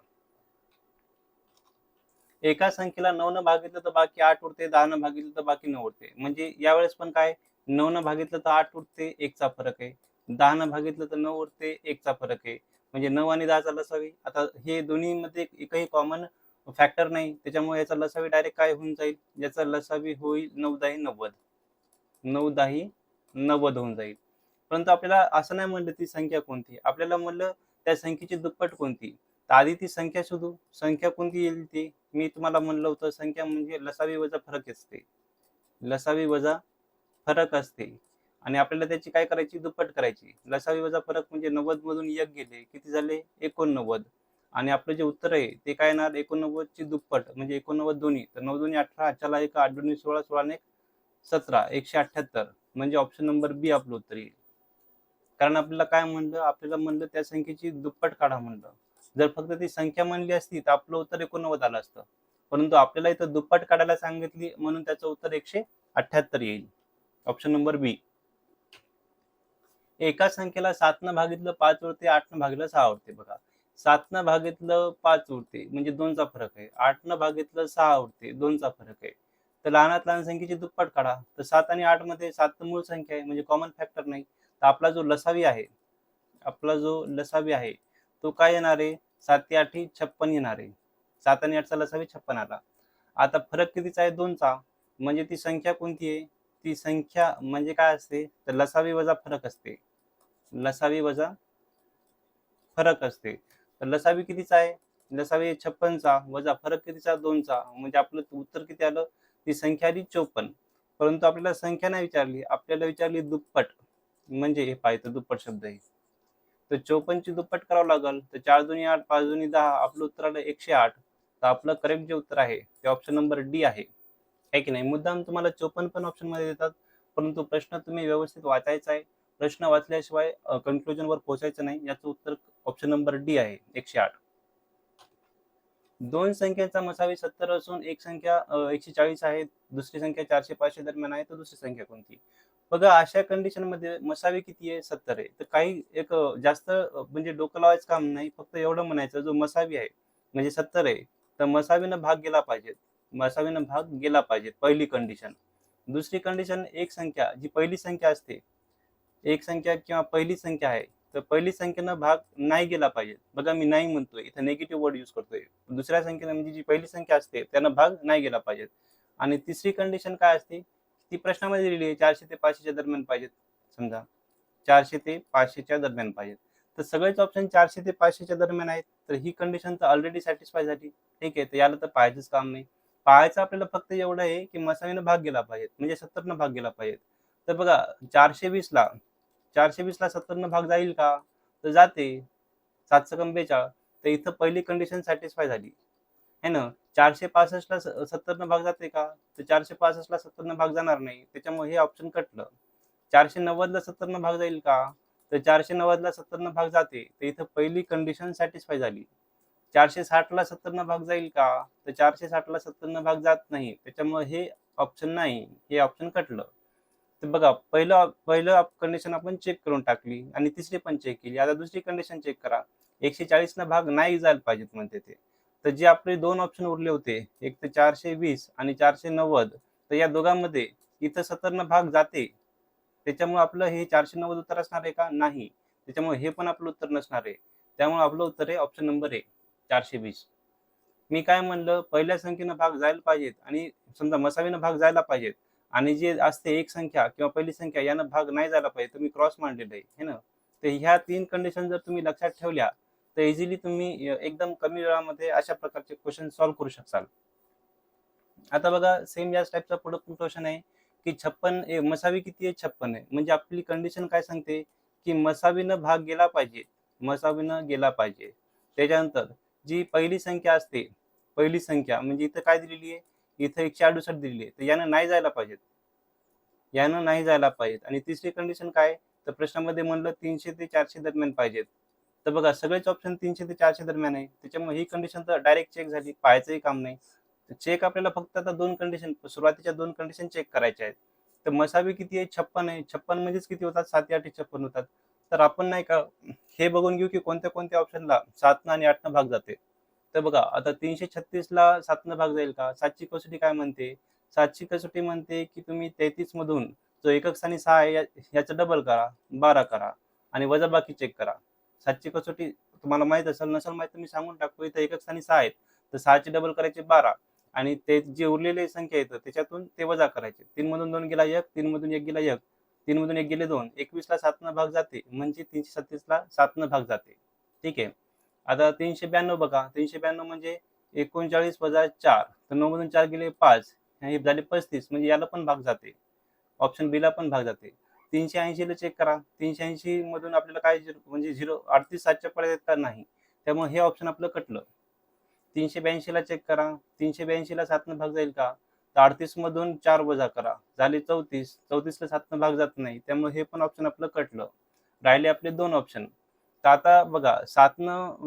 एका संख्येला 9 न भागितलं तर बाकी 8 उरते, 10 न भागितलं तर बाकी 9 उरते. म्हणजे यावेळेस पण काय? 9 न भागितलं तर 8 उरते, 1 चा फरक आहे. 10 न भागितलं तर 9 उरते, 1 चा फरक आहे. म्हणजे 9 आणि 10 चा लसावी. आता हे दोन्हीमध्ये एकही कॉमन फॅक्टर नाही, त्याच्यामुळे याचा लसावी डायरेक्ट काय होऊन जाईल? याचा लसावी होईल 9 10 90. 9 10 90 होऊन जाईल. परंतु आपल्याला असं नाही म्हणलं ती संख्या कोणती, आपल्याला म्हणलं त्या संख्येची दुप्पट कोणती. तर आधी ती संख्या शोधू. संख्या कोणती येईल ती? मी तुम्हाला म्हणलं होतं, संख्या म्हणजे लसावी वजा फरक असते. लसावी वजा फरक असते आणि आपल्याला त्याची काय करायची? दुप्पट करायची. लसावी वजा फरक म्हणजे 90 मधून 1 गेले, किती झाले? 89. आणि आपलं जे उत्तर आहे ते काय येणार? 89 ची दुप्पट म्हणजे 89 दोन्ही. तर 9 दोन्ही 18, 8 1, 8 दोन्ही 16, 16 1 17, 178. म्हणजे ऑप्शन नंबर बी आपलं उत्तर येईल. कारण आपल्याला काय म्हणलं? आपल्याला म्हणलं त्या संख्येची दुप्पट काढा म्हणलं. जर फक्त ती संख्या म्हणली असती तर आपलं उत्तर 89 आलं असतं. परंतु आपल्याला इथं दुप्पट काढायला सांगितली, म्हणून त्याचं उत्तर 178 येईल. ऑप्शन नंबर बी. एका संख्येला 7 न भागितलं 5 उरते, 8 न भागितलं 6 उरते. बघा, 7 न भागितलं 5 उरते, म्हणजे 2 चा फरक आहे. 8 न भागितलं 6 उरते, 2 चा फरक आहे. तर लहानात लहान संख्येची दुप्पट काढा. तर 7 आणि 8 मध्ये 7 तर मूळ संख्या आहे, म्हणजे कॉमन फॅक्टर नाही. तर आपला जो लसावी आहे, तो काय येणार आहे? 7 ते 8 56 येणार आहे. 7 आणि 8 चा लसावी 56 आला. आता फरक कितीचा आहे? 2 चा. म्हणजे ती संख्या कोणती आहे? ती संख्या म्हणजे काय असते? तर लसावी वजा फरक असते. लसावी वजा फरक असते. तर लसावी कितीचा आहे? लसावी 56 चा वजा फरक कितीचा? 2 चा. म्हणजे आपलं उत्तर किती आलं? ती संख्या आली 54. परंतु आपल्याला संख्या नाही विचारली, आपल्याला विचारली दुप्पट. म्हणजे हे पाहिजे दुप्पट शब्द आहे. तर 54 ची दुप्पट करावं लागेल. तर 4 दुनी 8, 5 दुनी 10, आपलं उत्तर आलं 108. तर आपलं करेक्ट जे उत्तर आहे ते ऑप्शन नंबर डी आहे. आहे की नाही? मुद्दाम तुम्हाला 54 पण ऑप्शनमध्ये देतात, परंतु प्रश्न तुम्ही व्यवस्थित वाचायचा आहे. प्रश्न वाचल्याशिवाय कन्क्लुजनवर पोहोचायचं नाही. याचं उत्तर ऑप्शन नंबर डी आहे, 108. दोन संख्यांचा मसावी 70 असून एक संख्या 140 आहे, दुसरी संख्या 400-500 दरम्यान आहे, तर दुसरी संख्या कोणती? बघा अशा कंडिशनमध्ये मसावी किती आहे? 70 आहे. तर काही एक जास्त म्हणजे डोकं लावायचं काम नाही. फक्त एवढं म्हणायचं जो मसावी आहे म्हणजे 70 आहे, तर मसावीनं भाग गेला पाहिजे. मसावीनं भाग गेला पाहिजे पहिली कंडिशन. दुसरी कंडिशन एक संख्या जी पहिली संख्या असते, एक संख्या किंवा पहिली संख्या आहे, तर पहिली संख्येनं भाग नाही गेला पाहिजे. बघा मी नाही म्हणतोय, इथं निगेटिव्ह वर्ड यूज करतोय. दुसऱ्या संख्येनं म्हणजे जी पहिली संख्या असते, त्यानं भाग नाही गेला पाहिजे. आणि तिसरी कंडिशन काय असते? ती प्रश्नामध्ये दिलेली आहे 400 ते 500 च्या दरम्यान पाहिजेत. समजा 400 ते 500 च्या दरम्यान पाहिजेत. तर सगळेच ऑप्शन 400 ते 500 च्या दरम्यान आहेत. तर ही कंडिशन तर ऑलरेडी सॅटिस्फाय झाली. ठीक आहे, तर याला तर पाहायचंच काम नाही. पाहायचं आपल्याला फक्त एवढं आहे, की मसावीनं भाग गेला पाहिजे. म्हणजे 70 न भाग गेला पाहिजे. तर बघा 420 ला 420 ला 70 न भाग जाईल का? तर जाते. 7 कम 42. तर इथं पहिली कंडिशन सॅटिस्फाय झाली. है ना? 465 ला 70 न भाग जाते का? तर 465 ला 70 न भाग जाणार नाही. त्याच्यामुळे हे ऑप्शन कटलं. 490 ला 70 न भाग जाईल का? तर 490 ला 70 न भाग जाते. तर इथं पहिली कंडिशन सॅटिस्फाय झाली. 460 ला 70 न भाग जाईल का? तर 460 ला 70 न भाग जात नाही. त्याच्यामुळे हे ऑप्शन नाही. हे ऑप्शन कटलं. तर बघा पहिलं कंडिशन आपण चेक करून टाकली आणि तिसरी पण चेक केली. आता दुसरी कंडिशन चेक करा. 140 न भाग नाही जायला पाहिजेत म्हणते ते. तर जे आपले दोन ऑप्शन उरले होते, एक तर 420 आणि 490, तर या दोघांमध्ये इथं 70 न भाग जाते. त्याच्यामुळे आपलं हे 490 उत्तर असणार आहे का? नाही. त्याच्यामुळे हे पण आपलं उत्तर नसणार आहे. त्यामुळे आपलं उत्तर आहे ऑप्शन नंबर ए 420. मी काय म्हणलं, पहिल्या संख्येनं भाग जायला पाहिजेत आणि समजा मसावीनं भाग जायला पाहिजेत आणि जे असते एक संख्या किंवा पहिली संख्या यानं भाग नाही जायला पाहिजे. तुम्ही क्रॉस मांडलेलं आहे, है ना? तर ह्या 3 कंडिशन जर तुम्ही लक्षात ठेवल्या, तर इझिली तुम्ही एकदम कमी वेळामध्ये अशा प्रकारचे क्वेश्चन सॉल्व्ह करू शकाल. आता बघा सेम याच टाइपचा पुढं पण क्वेश्चन आहे, की 56 मसावी किती आहे? 56 आहे. म्हणजे आपली कंडिशन काय सांगते, की मसावीनं भाग गेला पाहिजे. मसावीनं गेला पाहिजे. त्याच्यानंतर जी पहिली संख्या असते, पहिली संख्या म्हणजे इथं काय दिलेली आहे? इथं 168 दिलेली आहे. तर यानं नाही जायला पाहिजेत. यानं नाही जायला पाहिजेत. आणि तिसरी कंडिशन काय? तर प्रश्नामध्ये म्हणलं 300 ते 400 दरम्यान पाहिजेत. तर बघा सगळेच ऑप्शन 300 ते 400 दरम्यान आहे. त्याच्यामुळे ही कंडिशन तर डायरेक्ट चेक झाली. पाहायचंही काम नाही. चेक आपल्याला फक्त आता 2 कंडिशन सुरुवातीच्या 2 कंडिशन चेक करायच्या आहेत. तर मसावी किती आहे? 56 आहे. 56 म्हणजेच किती होतात? 7 8 56 होतात. तर आपण नाही का हे बघून घेऊ, की कोणत्या-कोणत्या ऑप्शनला 7 आणि 8 भाग जाते. तर बघा आता 336 ला 7 भाग जाईल का? 7ची कसोटी काय म्हणते? 7ची कसोटी म्हणते, की तुम्ही 33 मधून जो एकक स्थानी 6 आहे याचं डबल करा, 12 करा आणि वजाबाकी चेक करा. 7ची कसोटी तुम्हाला माहीत असेल, नसेल माहीत तर मी सांगून टाकतो. इथं एकक स्थानी 6 आहेत. तर 6ची डबल करायचे 12 आणि ते जे उरलेले संख्या येतं त्याच्यातून ते वजा करायचे. 3 मधून 2 गेला 1, 3 मधून 1 गेला 1, 3 मधून 1 गेले 2. 21 ला 7 भाग जाते म्हणजे 336 ला 7 भाग जाते. ठीक आहे. आता 392 बघा. 392 म्हणजे 39 वजा 4, तर 9 मधून 4 गेले 5, हे झाले 35 म्हणजे याला पण भाग जाते. ऑप्शन बी ला पण भाग जाते. 380 ला चेक करा. 380 मधून आपल्याला काय म्हणजे 38 7च्या पड्यात आहेत का? नाही. त्यामुळे हे ऑप्शन आपलं कटलं. 382 ला चेक करा. 382 ला 7 भाग जाईल का? तर 38 मधून 4 वजा करा. झाले 34. 34 ला 7 भाग जात नाही. त्यामुळे हे पण ऑप्शन आपलं कटलं. राहिले आपले 2 ऑप्शन. तर आता बघा 7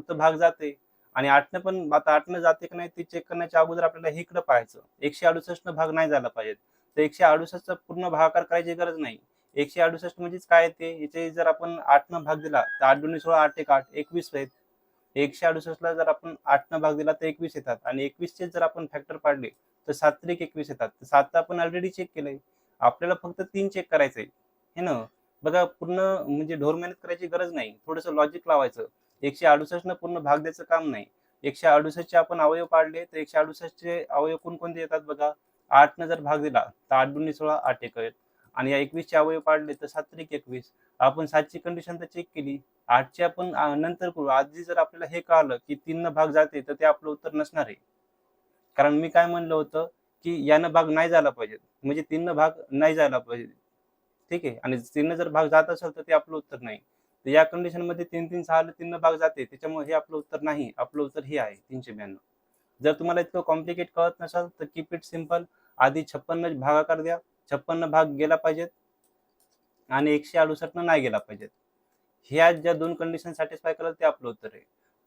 तर भाग जाते आणि 8 पण आता 8 जाते की नाही ते चेक करण्याच्या अगोदर आपल्याला हे इकडं पाहायचं. 168 भाग नाही झाला पाहिजे. तर 168 पूर्ण भागाकार करायची गरज नाही. 168 म्हणजेच काय येते? याचे जर आपण 8 भाग दिला तर 8 दुनी 16 8 एक 8 21 आहेत. 168 ला जर आपण 8 भाग दिला तर 21 येतात आणि 21 चे जर आपण फॅक्टर पाडले तर 7 त्रिक 21 येतात. तर 7 आपण ऑलरेडी चेक केलंय. आपल्याला फक्त 3 चेक करायचंय. हे ना? बघा पूर्ण म्हणजे ढोर मेहनत करायची गरज नाही. थोडंसं लॉजिक लावायचं. 168 पूर्ण भाग द्यायचं काम नाही. 168 चे आपण अवयव पाडले तर 168 चे अवयव कोणकोणते येतात बघा. 8 जर भाग दिला तर 8 दुनी 16 8 एक आहेत आणि या 21 चे अवयव पाडले तर 7 त्रिक 21. आपण 7 ची कंडिशन तर चेक केली. 8 ची आपण नंतर करू. आधी जर आपल्याला हे कळालं की 3 भाग जाते तर ते आपलं उत्तर नसणार आहे. कारण मी काय म्हणलं होतं की यानं भाग नाही झाला पाहिजे. म्हणजे 3 भाग नाही जायला पाहिजे. ठीक आहे. आणि 3 जर भाग जात असेल तर ते आपलं उत्तर नाही. तर या कंडिशनमध्ये 3 6 ला 3 भाग जाते. त्याच्यामुळे हे आपलं उत्तर नाही. आपलं उत्तर हे आहे 392. जर तुम्हाला इतकं कॉम्प्लिकेट कळत नसेल तर कीप इट सिंपल. आधी 56 भागाकार द्या. 56 भाग गेला पाहिजेत आणि 168 नाही गेला पाहिजेत. ह्या ज्या 2 कंडिशन सॅटिस्फाय कराल ते आपलं उत्तर आहे.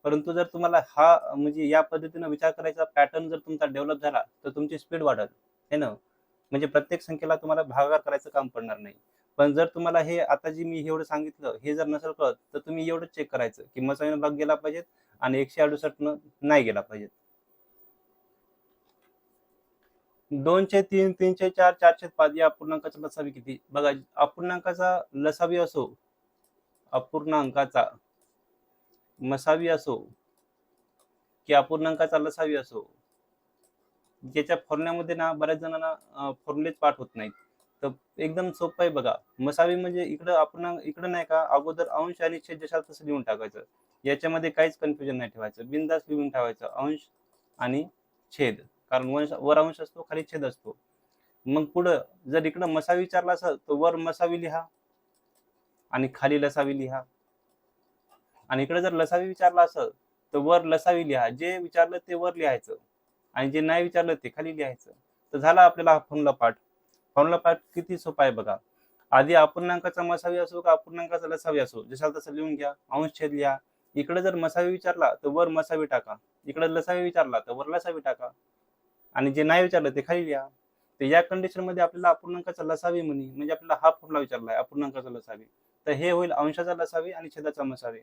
परंतु जर तुम्हाला हा म्हणजे या पद्धतीने विचार करायचा पॅटर्न जर तुमचा डेव्हलप झाला तर तुमची स्पीड वाढेल, है ना. म्हणजे प्रत्येक संख्येला तुम्हाला भागाकार करायचं काम पडणार नाही. पण जर तुम्हाला हे आता जे मी एवढं सांगितलं हे जर नसेल कळत तर तुम्ही एवढंच चेक करायचं की मसावीने भाग गेला पाहिजेत आणि 168 नाही गेला पाहिजे. 2/3, 3/4, 4/5 या अपूर्णांकाचा लसावी किती? बघा, अपूर्णांकाचा लसावी असो, अपूर्णांकाचा मसावी असो की अपूर्णांकाचा लसावी असो, ज्याच्या फॉर्म्युल्यामध्ये ना बऱ्याच जणांना फॉर्म्युलेच पाठ होत नाहीत. तर एकदम सोपं आहे बघा. मसावी म्हणजे इकडं अपूर्णांक इकडं नाही का अगोदर अंश आणि छेद जशाल तसं लिहून टाकायचं. याच्यामध्ये काहीच कन्फ्युजन नाही ठेवायचं. बिनधास्त लिहून ठेवायचं अंश आणि छेद. कारण वर अंश असतो, खाली छेद असतो. मग पुढं जर इकडं मसावी विचारला असेल तर वर मसावी लिहा आणि खाली लसावी लिहा. आणि इकडे जर लसावी विचारला असेल तर वर लसावी लिहा. जे विचारलं ते वर लिहायचं आणि जे नाही विचारलं ते खाली लिहायचं. तर झाला आपल्याला हा फॉर्म्युला पाठ. फॉर्म्युला पाठ किती सोपा आहे बघा. आधी अपूर्णांकाचा मसावी असो का अपूर्णांकाचा लसावी असो, जशाल तसं लिहून घ्या. अंश छेद लिहा. इकडे जर मसावी विचारला तर वर मसावी टाका. इकडे लसावी विचारला तर वर लसावी टाका आणि जे नाही विचारलं ते खाली लिहा. तर या कंडिशन मध्ये आपल्याला अपूर्णांकाचा लसावी म्हणजे आपल्याला हा फॉर्म्युला विचारला आहे अपूर्णांकाचा लसावी. तर हे होईल अंशाचा लसावी आणि छेदाचा मसावी.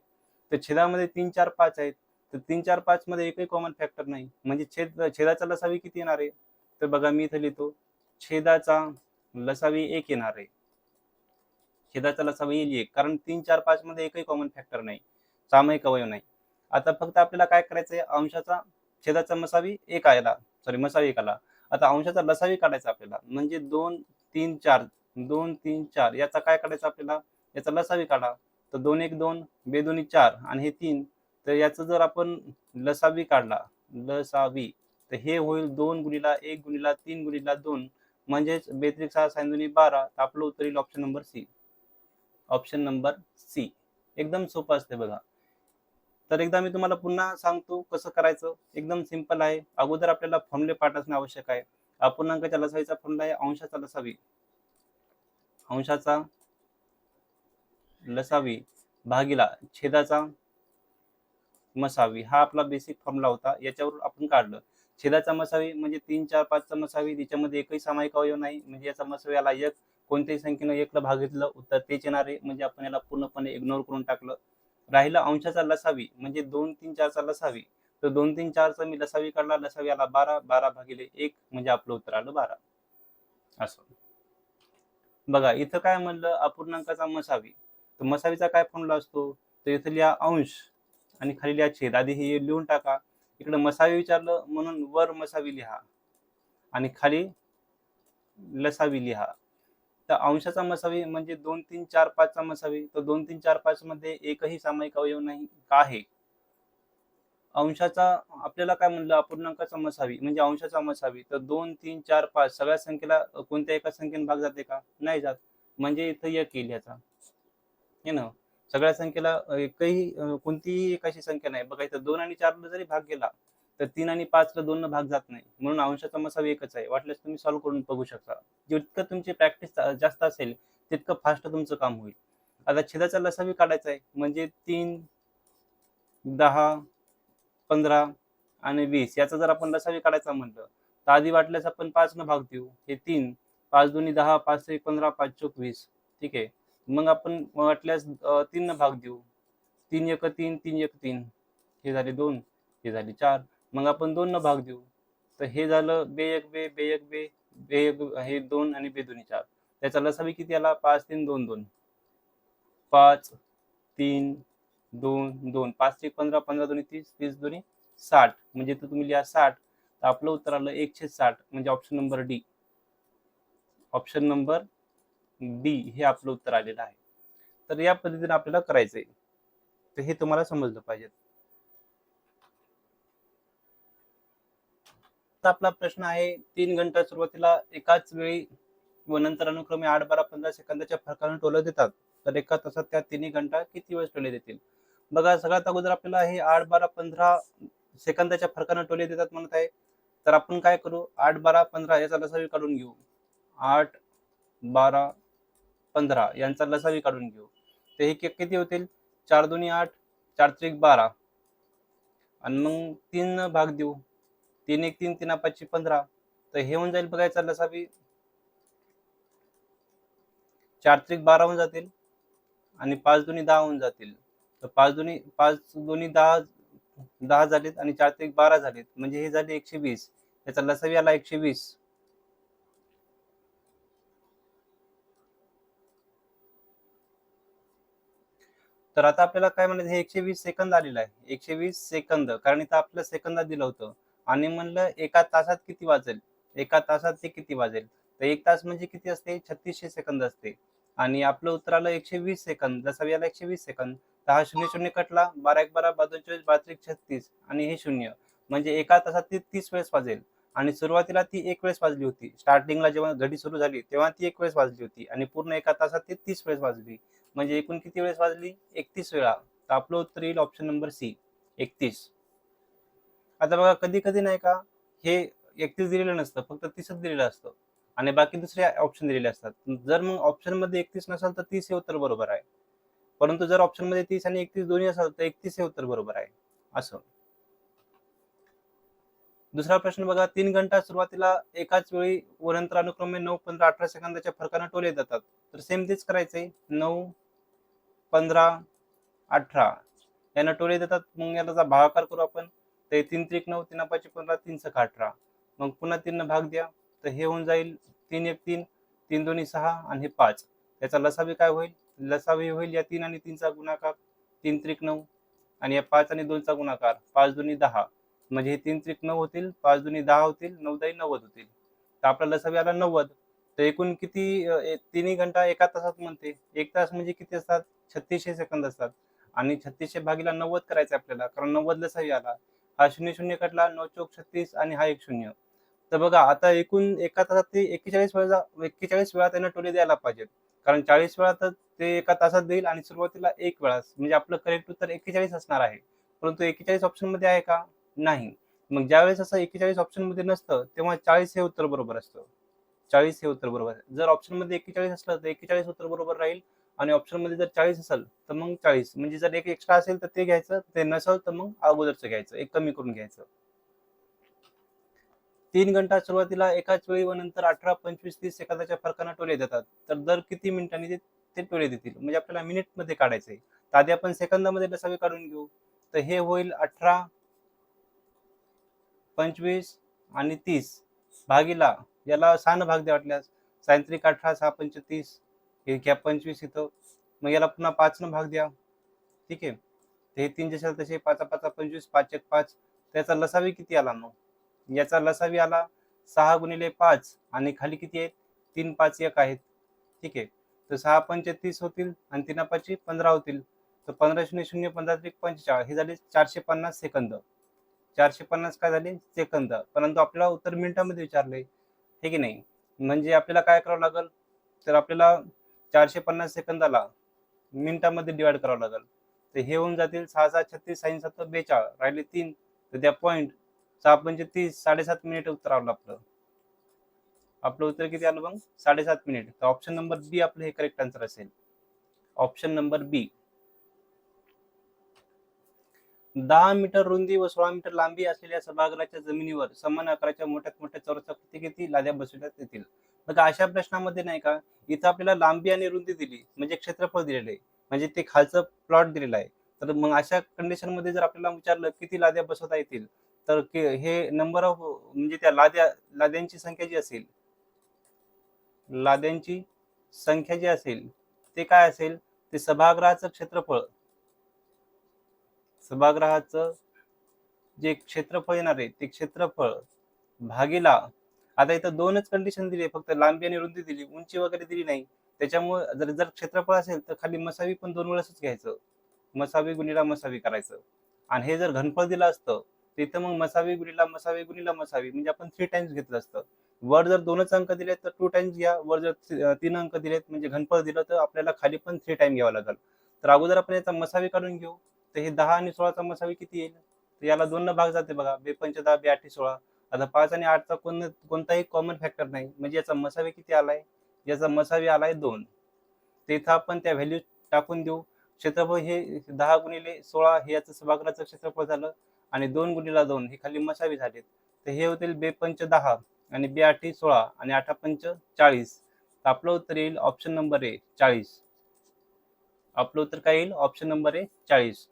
तर छेदामध्ये 3, 4, 5 आहेत. तर 3, 4, 5 मध्ये एकही कॉमन फॅक्टर नाही. म्हणजे छेदाचा लसावी किती येणार आहे? तर बघा मी इथे लिहितो, छेदाचा लसावी 1 येणार आहे. छेदाचा लसावी येईल 1, कारण 3, 4, 5 मध्ये एकही कॉमन फॅक्टर नाही, सामायिक अवयव नाही. आता फक्त आपल्याला काय करायचंय, अंशाचा छेदाचा मसावी 1 आला, सॉरी मसावी 1 आला. आता अंशाचा लसावी काढायचा आपल्याला, म्हणजे 2, 3, 4, 2, 3, 4 याचा काय काढायचा आपल्याला, याचा लसावी काढा. तर 2, 1, 2, 2 2 4 आणि हे 3. तर याचं जर आपण लसावी काढला, लसावी, तर हे होईल 2 गुणिला 1 गुणिला 3 गुणिला 2 म्हणजेच 42 6 6 2 12. आपलं उत्तर येईल option number C. Option number C. एकदम सोपं असते बघा. तर एकदा मी तुम्हाला पुन्हा सांगतो कसं करायचं. एकदम सिंपल आहे. अगोदर आपल्याला फॉर्म्युले पाठ असणे आवश्यक आहे. अपूर्णांकाच्या लसावीचा फॉर्म्युला आहे अंशाचा लसावी. अंशाचा लसावी भागिला छेदाचा मसावी हा आपला बेसिक फॉर्म्युला होता. याच्यावरून आपण काढलं. छेदाचा मसावी म्हणजे 3, 4, 5 चा मसावी, त्याच्यामध्ये एकही सामायिक अवयव नाही, म्हणजे याचा मसावी आला 1. कोणत्याही संख्येनं 1 ला भागितलं उत्तर तेच येणार आहे, म्हणजे आपण याला पूर्णपणे इग्नोर करून टाकलं. राहिला अंशाचा लसावी म्हणजे 2, 3, 4 चा लसावी. तर 2, 3, 4 चा मी लसावी काढला, लसावी आला 12. 12 भागिले 1 म्हणजे आपलं उत्तर आलं 12. असं बघा, इथं काय म्हणलं, अपूर्णांकाचा मसावी. तर मसावीचा काय फॉर्म्युला असतो, तर इथं लिहा अंश आणि खाली लिहा छेद. आधी हे लिहून टाका. इकडे मसावी विचारलं म्हणून वर मसावी लिहा आणि खाली लसावी लिहा. तर अंशाचा मसावी म्हणजे 2, 3, 4, 5 चा मसावी. तर 2, 3, 4, 5 मध्ये एकही सामायिक अवयव नाही का आहे. अंशाचा आपल्याला काय म्हणलं, अपूर्णांकाचा मसावी म्हणजे अंशाचा मसावी. तर 2, 3, 4, 5 सगळ्या संख्येला कोणत्या एका संख्येने भाग जाते का, नाही जात. म्हणजे इथं 1 येईल ह्याचा, हे ना. सगळ्या संख्येला एकही कोणतीही एक अशी संख्या नाही बघा. इथं 2 आणि 4 ला जरी भाग गेला तर 3 आणि 5 ला 2 भाग जात नाही, म्हणून अंशाचा मसावी एकच आहे. वाटल्यास तुम्ही सॉल्व्ह करून बघू शकता. जितकं तुमची प्रॅक्टिस जास्त असेल तितकं फास्ट तुमचं काम होईल. आता छेदाचा लसावी काढायचा आहे म्हणजे 3, 10, 15 आणि 20 याचा जर आपण लसावी काढायचा म्हटलं तर आधी वाटल्यास आपण 5 न भाग देऊ. हे 3, 5 दोन्ही 10, 5 1 15, 5 चौक 20. ठीक आहे. मग आपण वाटल्यास 3 न भाग देऊ. 3 1 3, 3 1 3. हे झाले 2, हे झाले 4. मग आपण 2 न भाग देऊ. तर हे झालं बे 1 बे, बे 1 बे, बे 1 हे 2 आणि बे 2 4. त्याचा लसावी किती आला, 5 3 2 2. 5 3 2 2. 5 1 15, 15 2 30, 30 2 60. म्हणजे इथं तुम्ही लिहा 60. तर आपलं उत्तर आलं 1/60 म्हणजे option number D. Option number D हे आपलं उत्तर आलेलं आहे. तर या पद्धतीने आपल्याला करायचंय. तर हे तुम्हाला समजलं पाहिजे. तर आपला प्रश्न आहे, 3 घंटा सुरुवातीला एकाच वेळी व नंतर अनुक्रमे 8 12 15 सेकंदाच्या फरकाने टोले देतात. तर एका तासात त्या तिन्ही घंटा किती वेळेस टोले देतील. बघा, सगळ्यात अगोदर आपल्याला हे 8 12 15 सेकंदाच्या फरकाने टोले देतात म्हणत आहे. तर आपण काय करू, 8 12 15 याचा लसावी काढून घेऊ. 8 12 15 यांचा लसावी काढून घेऊ. तर हे किती होतील, 4 2 8, 4 3 12. आणि मग 3 भाग देऊ. 3 1 3 3 5 15. तर हे होऊन जाईल बघायचा लसावी 4 त्रिक 12 होऊन जातील आणि 5 दुनी 10 होऊन जातील. तर 5 दुनी 10 झालेत आणि 4 त्रिक 12 झालेत, म्हणजे हे झाले 120. याचा लसावी आला 120. तर आता आपल्याला काय म्हणायचं, हे 120 सेकंद आलेलं आहे. 120 सेकंद, कारण इथं आपलं सेकंदात दिलं होतं आणि म्हणलं एका तासात किती वाजेल, एका तासात ते किती वाजेल. तर 1 तास म्हणजे किती असते, 3600 सेकंद असते आणि आपलं उत्तर आलं 120 सेकंद. लसावी आला 120 सेकंद. तर हा 0 0 कटला, 12 1 12 12 24 12 त्रिक 36 आणि हे 0, म्हणजे एका तासात ती 30 वेळेस वाजेल. आणि सुरुवातीला ती 1 वेळेस वाजली होती. स्टार्टिंगला जेव्हा घडी सुरू झाली तेव्हा ती 1 वेळेस वाजली होती आणि पूर्ण एका तासात ती 30 वेळेस वाजली, म्हणजे एकूण किती वेळेस वाजली, 31 वेळा. तर आपलं उत्तर येईल ऑप्शन नंबर सी, 31. आता बघा, कधी कधी नाही का हे 31 दिलेलं नसतं, फक्त 30च दिलेलं असतं आणि बाकी दुसरे ऑप्शन दिलेले असतात. जर मग ऑप्शन मध्ये 31 नसेल तर 30 हे उत्तर बरोबर आहे, परंतु जर ऑप्शन मध्ये 30 आणि 31 दोन्ही असेल तर 31 हे उत्तर बरोबर आहे. असं. दुसरा प्रश्न बघा, 3 घंटा सुरुवातीला एकाच वेळी व नंतर अनुक्रमे 9 15 18 सेकंदाच्या फरकाने टोले जातात. तर सेम तेच करायचंय, 9 15 18 यांना टोले देतात. मग याचा भागाकार करू आपण. ते 3 त्रिक 9 3 5 15 3 6 18. मग पुन्हा 3 भाग द्या. तर हे होऊन जाईल 3 1 3 3 दोन्ही 6 आणि हे 5. त्याचा लसावी काय होईल, लसावी होईल या 3 आणि 3 चा गुणाकार 3 त्रिक 9 आणि या 5 आणि 2 चा गुणाकार 5 दोन्ही 10, म्हणजे हे 3 त्रिक 9 होतील, 5 दोन्ही 10 होतील, 9 10 90 होतील. तर आपला लसावी आला 90. तर एकूण किती, तिन्ही घंटा एका तासात म्हणते. 1 तास म्हणजे किती असतात, 3600 सेकंद असतात आणि 3600 भागीला 90 करायचं आपल्याला, कारण 90 लसावी आला. हा 0 0 कटला, 9 चौक 36 आणि हा 1 0. तर बघा, आता एकूण एका तासात ते 41 वेळा त्यांना टोले द्यायला पाहिजेत, कारण 40 वेळा तर ते एका तासात देईल आणि सुरुवातीला 1 वेळा, म्हणजे आपलं करेक्ट उत्तर 41 असणार आहे. परंतु 41 ऑप्शन मध्ये आहे का, नाही. मग ज्यावेळेस असं 41 ऑप्शन मध्ये नसतं तेव्हा 40 हे उत्तर बरोबर असतं. 40 हे उत्तर बरोबर आहे. जर ऑप्शन मध्ये 41 असलं तर 41 उत्तर बरोबर राहील आणि ऑप्शन मध्ये जर 40 असेल तर मग 40, म्हणजे जर एक एक्स्ट्रा असेल तर ते घ्यायचं, ते नसेल तर मग अगोदरचं घ्यायचं, एक कमी करून घ्यायचं. 3 घंटा सुरुवातीला एकाच वेळी व नंतर 18 25 30 सेकंदाच्या फरकाने टोले देतात. तर दर किती मिनिटांनी ते टोले देतील, म्हणजे आपल्याला मिनिट मध्ये काढायचंय. तर आधी आपण सेकंदामध्ये लसावी काढून घेऊ. तर हे होईल 18 25 आणि 30 भागीला, याला 6 भाग द्या वाटल्यास, 18 6 पंच 30, हे घ्या 25 इथं, मग याला पुन्हा 5 भाग द्या. ठीक आहे. हे 3 जसे तसे 5 5 25 5 1 5. त्याचा लसावी किती आला मग, याचा लसावी आला 6 गुणिले 5 आणि खाली किती आहेत, 3 5 1 आहेत. ठीक आहे. तर 6 पंच 30 होतील आणि 3 5 15 होतील. तर 15 0 0 15 त्रिक 45, हे झाले 450 सेकंद. 450 काय झाले, सेकंद. परंतु आपल्याला उत्तर मिनिटांमध्ये विचारलंय, हे की नाही. म्हणजे आपल्याला काय करावं लागेल, तर आपल्याला 450 सेकंदाला मिनिटांमध्ये डिवाइड करावं लागेल. तर हे होऊन जातील 6 6 36 6 7 42, राहिले 3, तर त्या पॉईंट 6 पंच 30, 7.5 मिनिट उत्तर आलं आपलं. आपलं उत्तर किती आलं मग, 7.5 मिनिट. तर ऑप्शन नंबर बी आपलं हे करेक्ट आन्सर असेल. ऑप्शन नंबर बी. 10 मीटर रुंदी व 16 मीटर लांबी असलेल्या सभागृहाच्या जमिनीवर समान आकाराच्या मोठ्यात मोठ्या चौरसाकृती किती लाद्या बसवण्यात येतील. बघा, अशा प्रश्नामध्ये नाही का, इथं आपल्याला लांबी आणि रुंदी दिली, म्हणजे क्षेत्रफळ दिलेलं आहे, म्हणजे ते खालचं प्लॉट दिलेलं आहे. तर मग अशा कंडिशन मध्ये जर आपल्याला विचारलं किती लाद्या बसवता येतील, तर हे नंबर ऑफ, म्हणजे त्या लाद्यांची संख्या जी असेल, लाद्यांची संख्या जी असेल ते काय असेल, ते सभागृहाचं क्षेत्रफळ, सभागृहाचं जे क्षेत्रफळ येणार आहे ते क्षेत्रफळ भागीला, आता इथं दोनच कंडिशन दिली, फक्त लांबी आणि रुंदी दिली, उंची वगैरे दिली नाही. त्याच्यामुळे जर जर क्षेत्रफळ असेल तर खाली मसावी पण 2 वेळेसच घ्यायचं, मसावी गुणिला मसावी करायचं. आणि हे जर घनफळ दिलं असतं तिथं मग मसावी गुणिला मसावी गुणिला मसावी, म्हणजे आपण 3 टाइम्स घेतलं असतं. वर जर 2च अंक दिले तर 2 टाइम्स घ्या, वर जर 3 अंक दिलेत म्हणजे घनफळ दिलं तर आपल्याला खाली पण 3 टाइम घ्यावं लागेल. तर अगोदर आपण याचा मसावी काढून घेऊ. तर हे 10 आणि 16चा मसावी किती येईल, तर याला 2 भाग जाते बघा, 2 पंच 10 2 8 16. आता 5 आणि 8चा कोणताही कॉमन फॅक्टर नाही, म्हणजे याचा मसावी किती आलाय, याचा मसावी आलाय 2. तर इथं आपण त्या व्हॅल्यू टाकून देऊ. क्षेत्रफळ हे 10 गुणिले 16 हे याचं सभागृहाचं क्षेत्रफळ झालं आणि 2 गुणिला 2 हे खाली मसावी झालेत. तर हे होतील 2×5 = 10 आणि 2×8 = 16 आणि 8×5 = 40. तर आपलं उत्तर येईल ऑप्शन नंबर ए 40. आपलं उत्तर काय येईल? Option number A 40.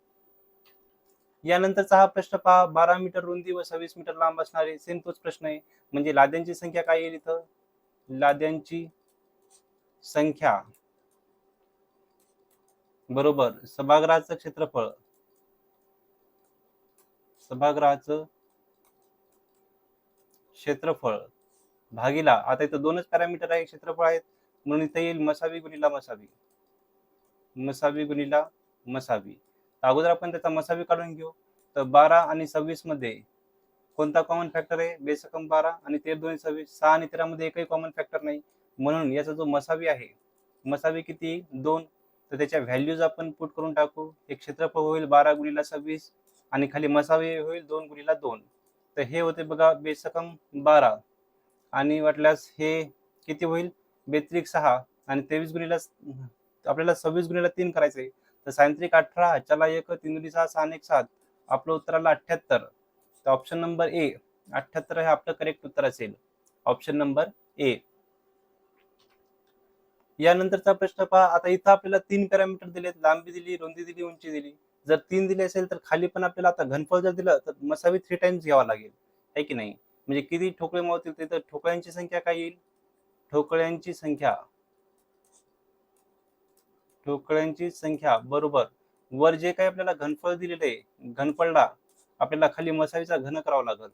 यानंतरचा हा प्रश्न पहा, 12 मीटर रुंदी व 26 मीटर लांब असणारे, सेम तोच प्रश्न आहे. म्हणजे लाद्यांची संख्या काय येईल इथं? लाद्यांची संख्या बरोबर सभागृहाचं क्षेत्रफळ. सभागृहाचं क्षेत्रफळ भागीला, आता इथं दोनच पॅरामीटर आहे, क्षेत्रफळ आहेत, म्हणून इथं येईल मसावी गुणिला मसावी. मसावी गुणिला मसावी. अगोदर आपण त्याचा मसावी काढून घेऊ. तर 12 आणि 26 मध्ये कोणता कॉमन फॅक्टर आहे? बेसकम 12 आणि 13 2 26. 6 आणि 13 मध्ये एकही कॉमन फॅक्टर नाही, म्हणून याचा जो मसावी आहे, मसावी किती? 2. तर त्याच्या व्हॅल्यूज आपण पुट करून टाकू. एक क्षेत्रफळ होईल 12 गुणिला 26 आणि खाली मसावी होईल 2 गुणिला 2. तर हे होते बघा बेसकम 12 आणि वाटल्यास हे किती होईल? 42 6 आणि 23 गुणिला आपल्याला 26 गुणिला 3 करायचंय. तर सायंत्रिक 18 चला 1 3 दुनी 6 6 आणि 1 7. आपलं उत्तर आलं 78. तर ऑप्शन नंबर ए 78 हे आपलं करेक्ट उत्तर असेल. Option number A. यानंतरचा प्रश्न पहा. आता इथं आपल्याला 3 पॅरामीटर दिलेत, लांबी दिली, रुंदी दिली, उंची दिली. जर 3 दिले असेल तर खाली पण आपल्याला आता घनफळ जर दिलं तर मसावी 3 टाइम्स घ्यावा लागेल, आहे की नाही? म्हणजे किती ठोकळे मावतील? तिथं ठोकळ्यांची संख्या काय येईल? ठोकळ्यांची संख्या, ठोकळ्यांची संख्या बरोबर वर जे काही आपल्याला घनफळ दिलेलं आहे, घनफळला आपल्याला खाली मसावीचा घन करावा लागेल.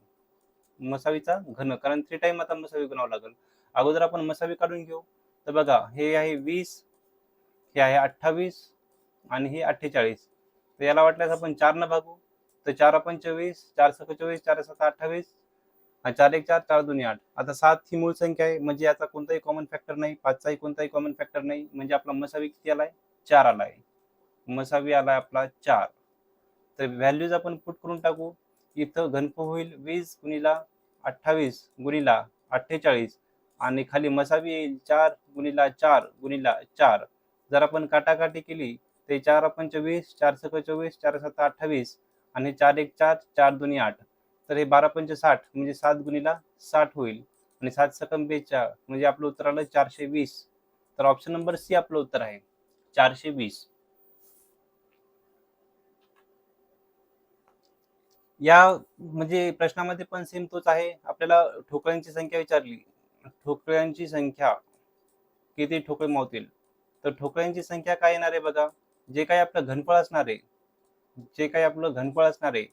मसावीचा घन, कारण 3 टाइम आता मसावी बनावं लागेल. अगोदर आपण मसावी काढून घेऊ. तर बघा हे आहे 20, हे आहे 28 आणि हे 48. तर याला वाटल्यास आपण 4 न भागू. तर 4 × 24 4 × 24 4 × 7 28 आणि 4 × 1 4 4 2 8. आता 7 ही मूळ संख्या आहे, म्हणजे याचा कोणताही कॉमन फॅक्टर नाही. 5चाही कोणताही कॉमन फॅक्टर नाही, म्हणजे आपला मसावी किती आलाय? 4 आलाय. मसावी आलाय आपला 4. तर व्हॅल्यूज आपण पुट करून टाकू. इथं घनफळ होईल 20 गुणिला 28 गुणिला 48 आणि खाली मसावी येईल 4 गुणिला 4 गुणिला 4. जर आपण काटाकाटी केली ते 4 × 5 20 4 × 6 24 4 × 7 28 आणि 4 × 1 4 4 2 8. तर हे 12 × 5 60 म्हणजे 7 गुणिला 60 होईल आणि 7 × 6 42 म्हणजे आपलं उत्तर आलं 420. तर ऑप्शन नंबर सी आपलं उत्तर आहे 420. या म्हणजे प्रश्नामध्ये पण सेम तोच आहे. आपल्याला ठोकळ्यांची संख्या विचारली. ठोकळ्यांची संख्या किती ठोकळे मावतील? तर ठोकळ्यांची संख्या काय येणार आहे बघा. जे काही आपलं घनफळ असणार आहे, जे काही आपलं घनफळ असणार आहे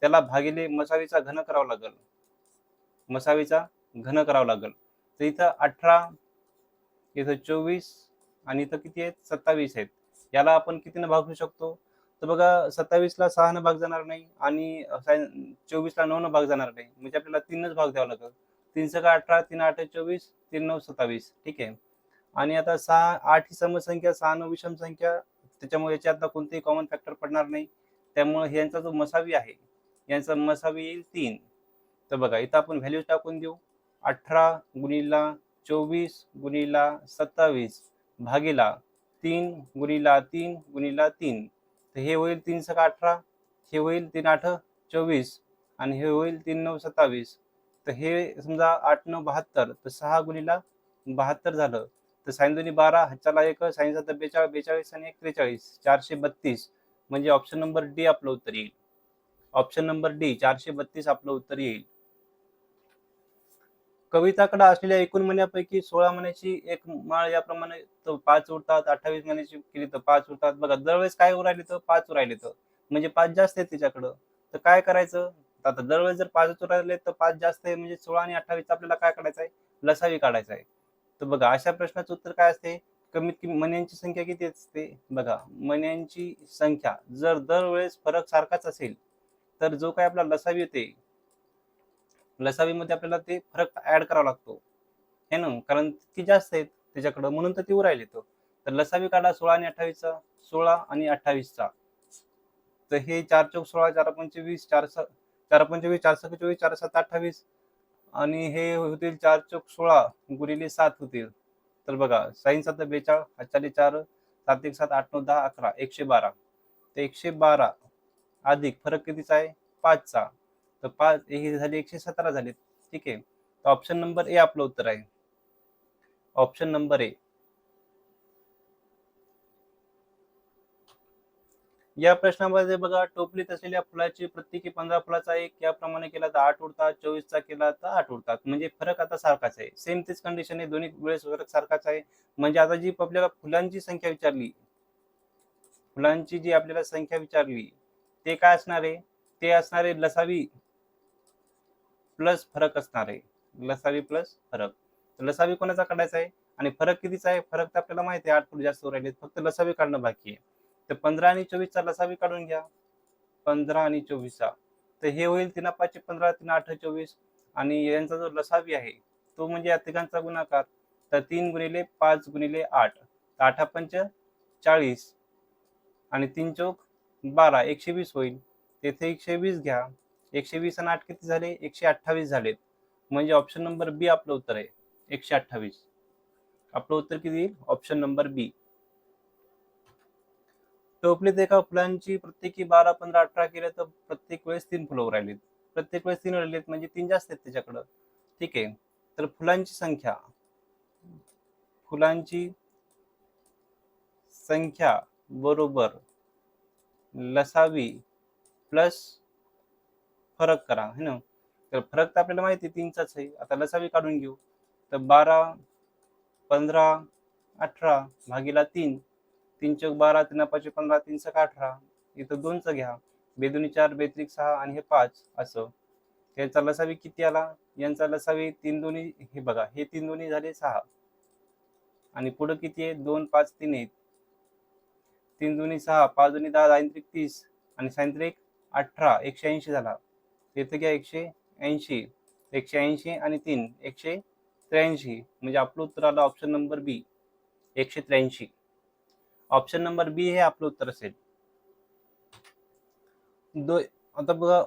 त्याला भागिले मसावीचा घन करावा लागेल. मसावीचा घन करावा लागेल. तर इथं 18, इथं 24 आणि इथं किती आहेत? 27 आहेत. याला आपण कितीने भागू शकतो? तर बघा 27 ला 6 भाग जाणार नाही आणि 24 ला 9 भाग जाणार नाही, म्हणजे आपल्याला 3च भाग द्यावा लागेल. 3 × 18 3 × 8 24 3 × 9 27. ठीक आहे. आणि आता 6 8 ही समसंख्या, 6 9 विषम संख्या, त्याच्यामुळे याच्यात आता कोणतेही कॉमन फॅक्टर पडणार नाही. त्यामुळे यांचा जो मसावी आहे, यांचा मसावी येईल 3. तर बघा इथं आपण व्हॅल्यूज टाकून देऊ. 18 गुणिला 24 गुणिला 27 भागीला 3 गुणिला 3 गुणिला 3. तर हे होईल 3 × 18, हे होईल 3 × 8 24 आणि हे होईल 3 × 9 27. तर हे समजा 8 9 72, तर 6 गुणिला 72 झालं. तर साइन 2 12 हातच्याला 1 साइन 7 42 42 आणि 1 43 432. म्हणजे ऑप्शन नंबर डी आपलं उत्तर येईल. ऑप्शन नंबर डी 432 आपलं उत्तर येईल. कविताकडे असलेल्या एकूण मण्यापैकी 16 मण्याची एक माळ याप्रमाणे 5 उरतात, 28 मण्याची केली तर 5 उरतात. बघा दरवेळेस काय उरायले तर 5 उरायले, तर म्हणजे 5 जास्त आहेत तिच्याकडं. तर काय करायचं? आता दरवेळेस जर 5 उरायले तर 5 जास्त आहे, म्हणजे 16 आणि 28 आपल्याला काय काढायचं आहे? लसावी काढायचा आहे. तर बघा अशा प्रश्नाचं उत्तर काय असते? कमीत कमी मण्यांची संख्या किती असते? बघा मण्यांची संख्या जर दरवेळेस फरक सारखाच असेल तर जो काही आपला लसावी येते, लसावीमध्ये आपल्याला ते फरक ऍड करावा लागतो, है ना, कारण ती जास्त आहेत त्याच्याकडं, म्हणून तर ती उरायला येतो. तर लसावी काढा 16 आणि 28चा, 16 आणि 28चा. तर हे 4 चौक 16 4 पंचे 20 4 पंचे 20 4 सक 24 4 7 28 आणि हे होतील 4 चौक 16 गुणिले 7 होतील. तर बघा साइन 7 42 हातच्याले 4 7 1 7 8 9 10 11 112. तर 112 अधिक फरक कितीचा आहे? 5चा, तर 5 हे झाले 117 झाले. ठीक आहे, तर ऑप्शन नंबर ए आपलं उत्तर आहे. Option number A. या प्रश्नामध्ये बघा, टोपलीत असलेल्या फुलाची प्रत्येकी 15 फुलाचा एक याप्रमाणे केला तर 8 उरतात, 24चा केला तर 8 उरतात. म्हणजे फरक आता सारखाच आहे. सेम तीच कंडिशन आहे, दोन्ही वेळेस फरक सारखाच आहे. म्हणजे आता जी आपल्याला फुलांची संख्या विचारली, फुलांची जी आपल्याला संख्या विचारली, ते काय असणार आहे? ते असणार आहे लसावी प्लस फरक असणार आहे. लसावी प्लस फरक. तर लसावी कोणाचा काढायचा आहे आणि फरक कितीचा आहे? फरक तर आपल्याला माहिती आहे, 8 फूट जास्त राहिले, फक्त लसावी काढणं बाकी आहे. तर 15 आणि 24चा लसावी काढून घ्या. 15 आणि 24चा, तर हे होईल 3 5 15, 3 8 24, आणि यांचा जो लसावी आहे तो म्हणजे या तिघांचा गुणाकार. तर 3 गुणिले 5 गुणिले 8, 8 पंच 40 आणि 3 चौक 12, 120 होईल. तेथे 120 घ्या. 120 आणि 8 किती झाले? 128 झालेत. म्हणजे ऑप्शन नंबर बी आपलं उत्तर आहे, 128. आपलं उत्तर किती येईल? ऑप्शन नंबर बी. टोपलीत एका फुलांची प्रत्येकी 12 15 18 केले तर प्रत्येक वेळेस 3 फुलं राहिलीत. प्रत्येक वेळेस 3 राहिलेत म्हणजे 3 जास्त आहेत त्याच्याकडं. ठीक आहे, तर फुलांची संख्या बरोबर लसावी प्लस फरक करा, है ना. तर फरक तर आपल्याला माहिती 3चाच आहे. आता लसावी काढून घेऊ. तर 12 15 18 भागीला 3, 3 चौक 12, 3 5 15, 3 6 18, इथं 2चं घ्या. बेदोनी 4, बेत्रिक 6 आणि हे 5 असं. यांचा लसावी किती आला? यांचा लसावी 3 दोन्ही, हे बघा, हे 3 दोन्ही झाले 6 आणि पुढं किती आहे? 2 5 3 आहेत. 3 दोन्ही 6, 5 दोन्ही 10, 10 त्रिक 30 आणि 6 त्रिक 18, 180 झाला. इथं घ्या 180, 180 आणि 3 183. म्हणजे आपलं उत्तर आलं ऑप्शन नंबर बी, 183. ऑप्शन नंबर बी हे आपलं उत्तर असेल. आता बघा,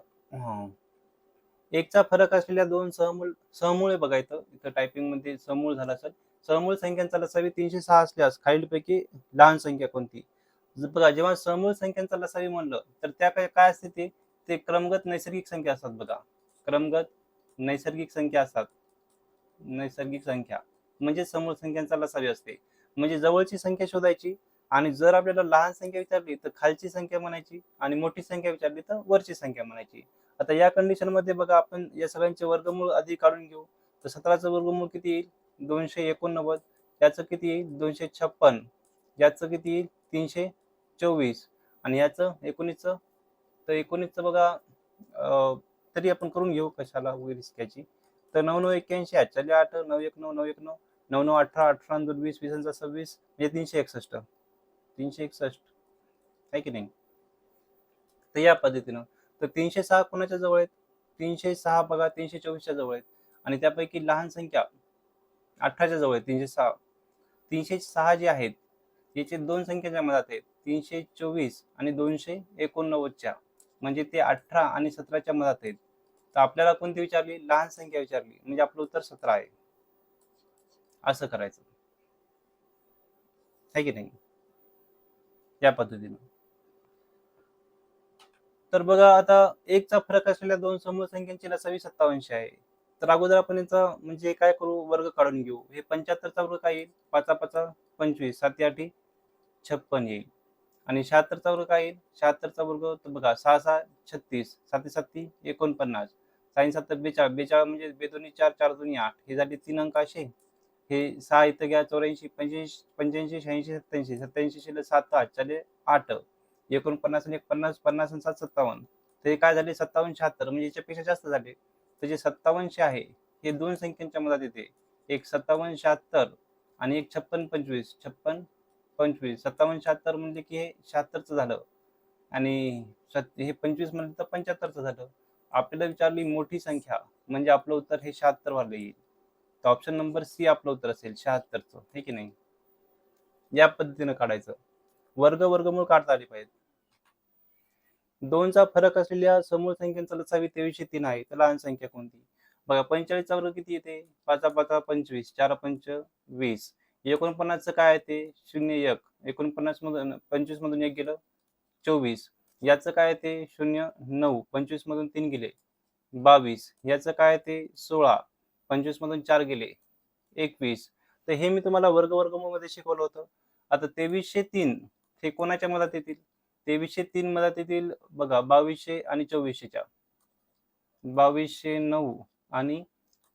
एकचा फरक असलेल्या दोन सहमूळ बघा, इथं टायपिंग मध्ये सहमूळ झाला असेल. सहमूळ संख्यांचा लसावी 306 असल्यास खालीलपैकी लहान संख्या कोणती? बघा, जेव्हा सहमूळ संख्यांचा लसावी म्हणलं तर त्या काय असते? ते क्रमगत नैसर्गिक संख्या असतात. बघा, क्रमगत नैसर्गिक संख्या असतात. नैसर्गिक संख्या म्हणजे समूळ संख्यांचा लसावी असते. म्हणजे जवळची संख्या शोधायची आणि जर आपल्याला लहान संख्या विचारली तर खालची संख्या म्हणायची आणि मोठी संख्या विचारली तर वरची संख्या म्हणायची. आता या कंडिशन मध्ये बघा, आपण या सगळ्यांचे वर्गमूळ आधी काढून घेऊ. तर 17चं वर्गमूळ किती येईल? 289. याचं किती येईल? 256. याचं किती येईल? 324. आणि याचं 19चं, तर 19चं बघा, तरी आपण करून घेऊ, कशाला वगैरे शिकायची. तर 9 9 81, 8 8 9 1 9 9 1 9 9 9 18 18 2 20 20 26, म्हणजे 361. 361 आहे की नाही? तर या पद्धतीनं, तर 306 कोणाच्या जवळ आहेत? 306 बघा 324च्या जवळ आहेत आणि त्यापैकी लहान संख्या 18च्या जवळ आहे. 306, 306 जे आहेत याचे दोन संख्येच्या मधात आहेत, 324 आणि 289च्या, म्हणजे ते 18 आणि 17च्या मधात आहेत. तर आपल्याला कोणती विचारली? लहान संख्या विचारली, म्हणजे आपलं उत्तर 17 आहे. असं करायचं आहे की नाही, या पद्धतीनं. तर बघा, आता एकचा फरक असलेल्या दोन समूळ संख्यांची लसावी 57 आहे. तर अगोदर आपण याचा म्हणजे काय करू? वर्ग काढून घेऊ. हे 75चा वर्ग काय येईल? 5 5 25, 7 8 56 येईल. आणि 76चा वर्ग काय येईल? 76चा वर्ग तर बघा, 6 6 36, 7 7 49, 6 7 42, 42 म्हणजे बेदोनी 4, 4 दोन्ही 8, हे झाले 3 अंक असे. हे 6 इथं घ्या, 84 85 85 86 87, 87 शिले 7 8 चाले 8, 49 आणि 50, 50 आणि 7 57, तर हे काय झाले? 57 76, म्हणजे याच्यापेक्षा जास्त झाले. तर जे 57 आहे हे दोन संख्यांच्या मधात येते, एक 57 76 आणि एक 56 25. 56 25, 57 76 म्हणजे की हे 76चं झालं आणि हे 25 म्हणलं तर 75चं झालं. आपल्याला विचारली मोठी संख्या, म्हणजे आपलं उत्तर हे 76 वाले येईल. तर ऑप्शन नंबर सी आपलं उत्तर असेल, 76चं, हे की नाही. या पद्धतीनं काढायचं. वर्गमूळ काढता आली पाहिजे. 2चा फरक असलेल्या समूळ संख्यांचा लसावी 2303 आहे, तर लहान संख्या कोणती? बघा, 45चा वर्ग किती येते? 5 5 25, 4 पंच 20. 49चं काय आहे ते? 0 1. 49 मधून 25 मधून 1 गेलं 24. याचं काय ते 0 9 25 मधून 3 गेले 22. याचं काय ते 16 25 मधून 4 गेले 21. तर हे मी तुम्हाला वर्गमूळमध्ये शिकवलं होतं. आता 2303 हे कोणाच्या मधात येतील? 2303 मधात येतील बघा 2200 आणि 2400च्या. 2209 आणि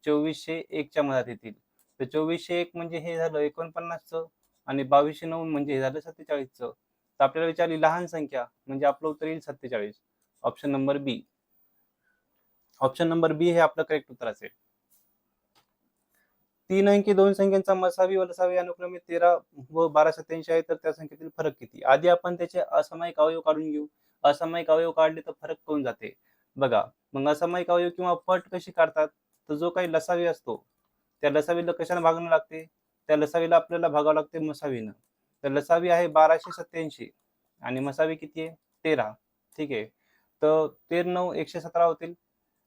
2401 च्या मधात येतील. तर 2401 म्हणजे हे झालं 49चं आणि 2209 म्हणजे हे झालं 47चं. तर आपल्याला विचारली लहान संख्या म्हणजे आपलं उत्तर येईल 47. ऑप्शन नंबर बी. ऑप्शन नंबर बी हे आपलं करेक्ट उत्तर असेल. 3 अंकी 2 संख्यांचा मसावी व लसावी अनुक्रमे 13 व 1287 आहे तर त्या संख्येतील फरक किती? आधी आपण त्याचे असामायिक अवयव काढून घेऊ. असामायिक अवयव काढले तर फरक कळून जाते. बघा मग असामायिक अवयव किंवा पट कशी काढतात? तर जो काही लसावी असतो त्या लसावीला कशाने भागणं लागते? त्या लसावीला आपल्याला भागावं लागते मसावीनं. तर लसावी आहे 1287 आणि मसावी किती आहे? 13. ठीक आहे. तर 13 9 117 होतील.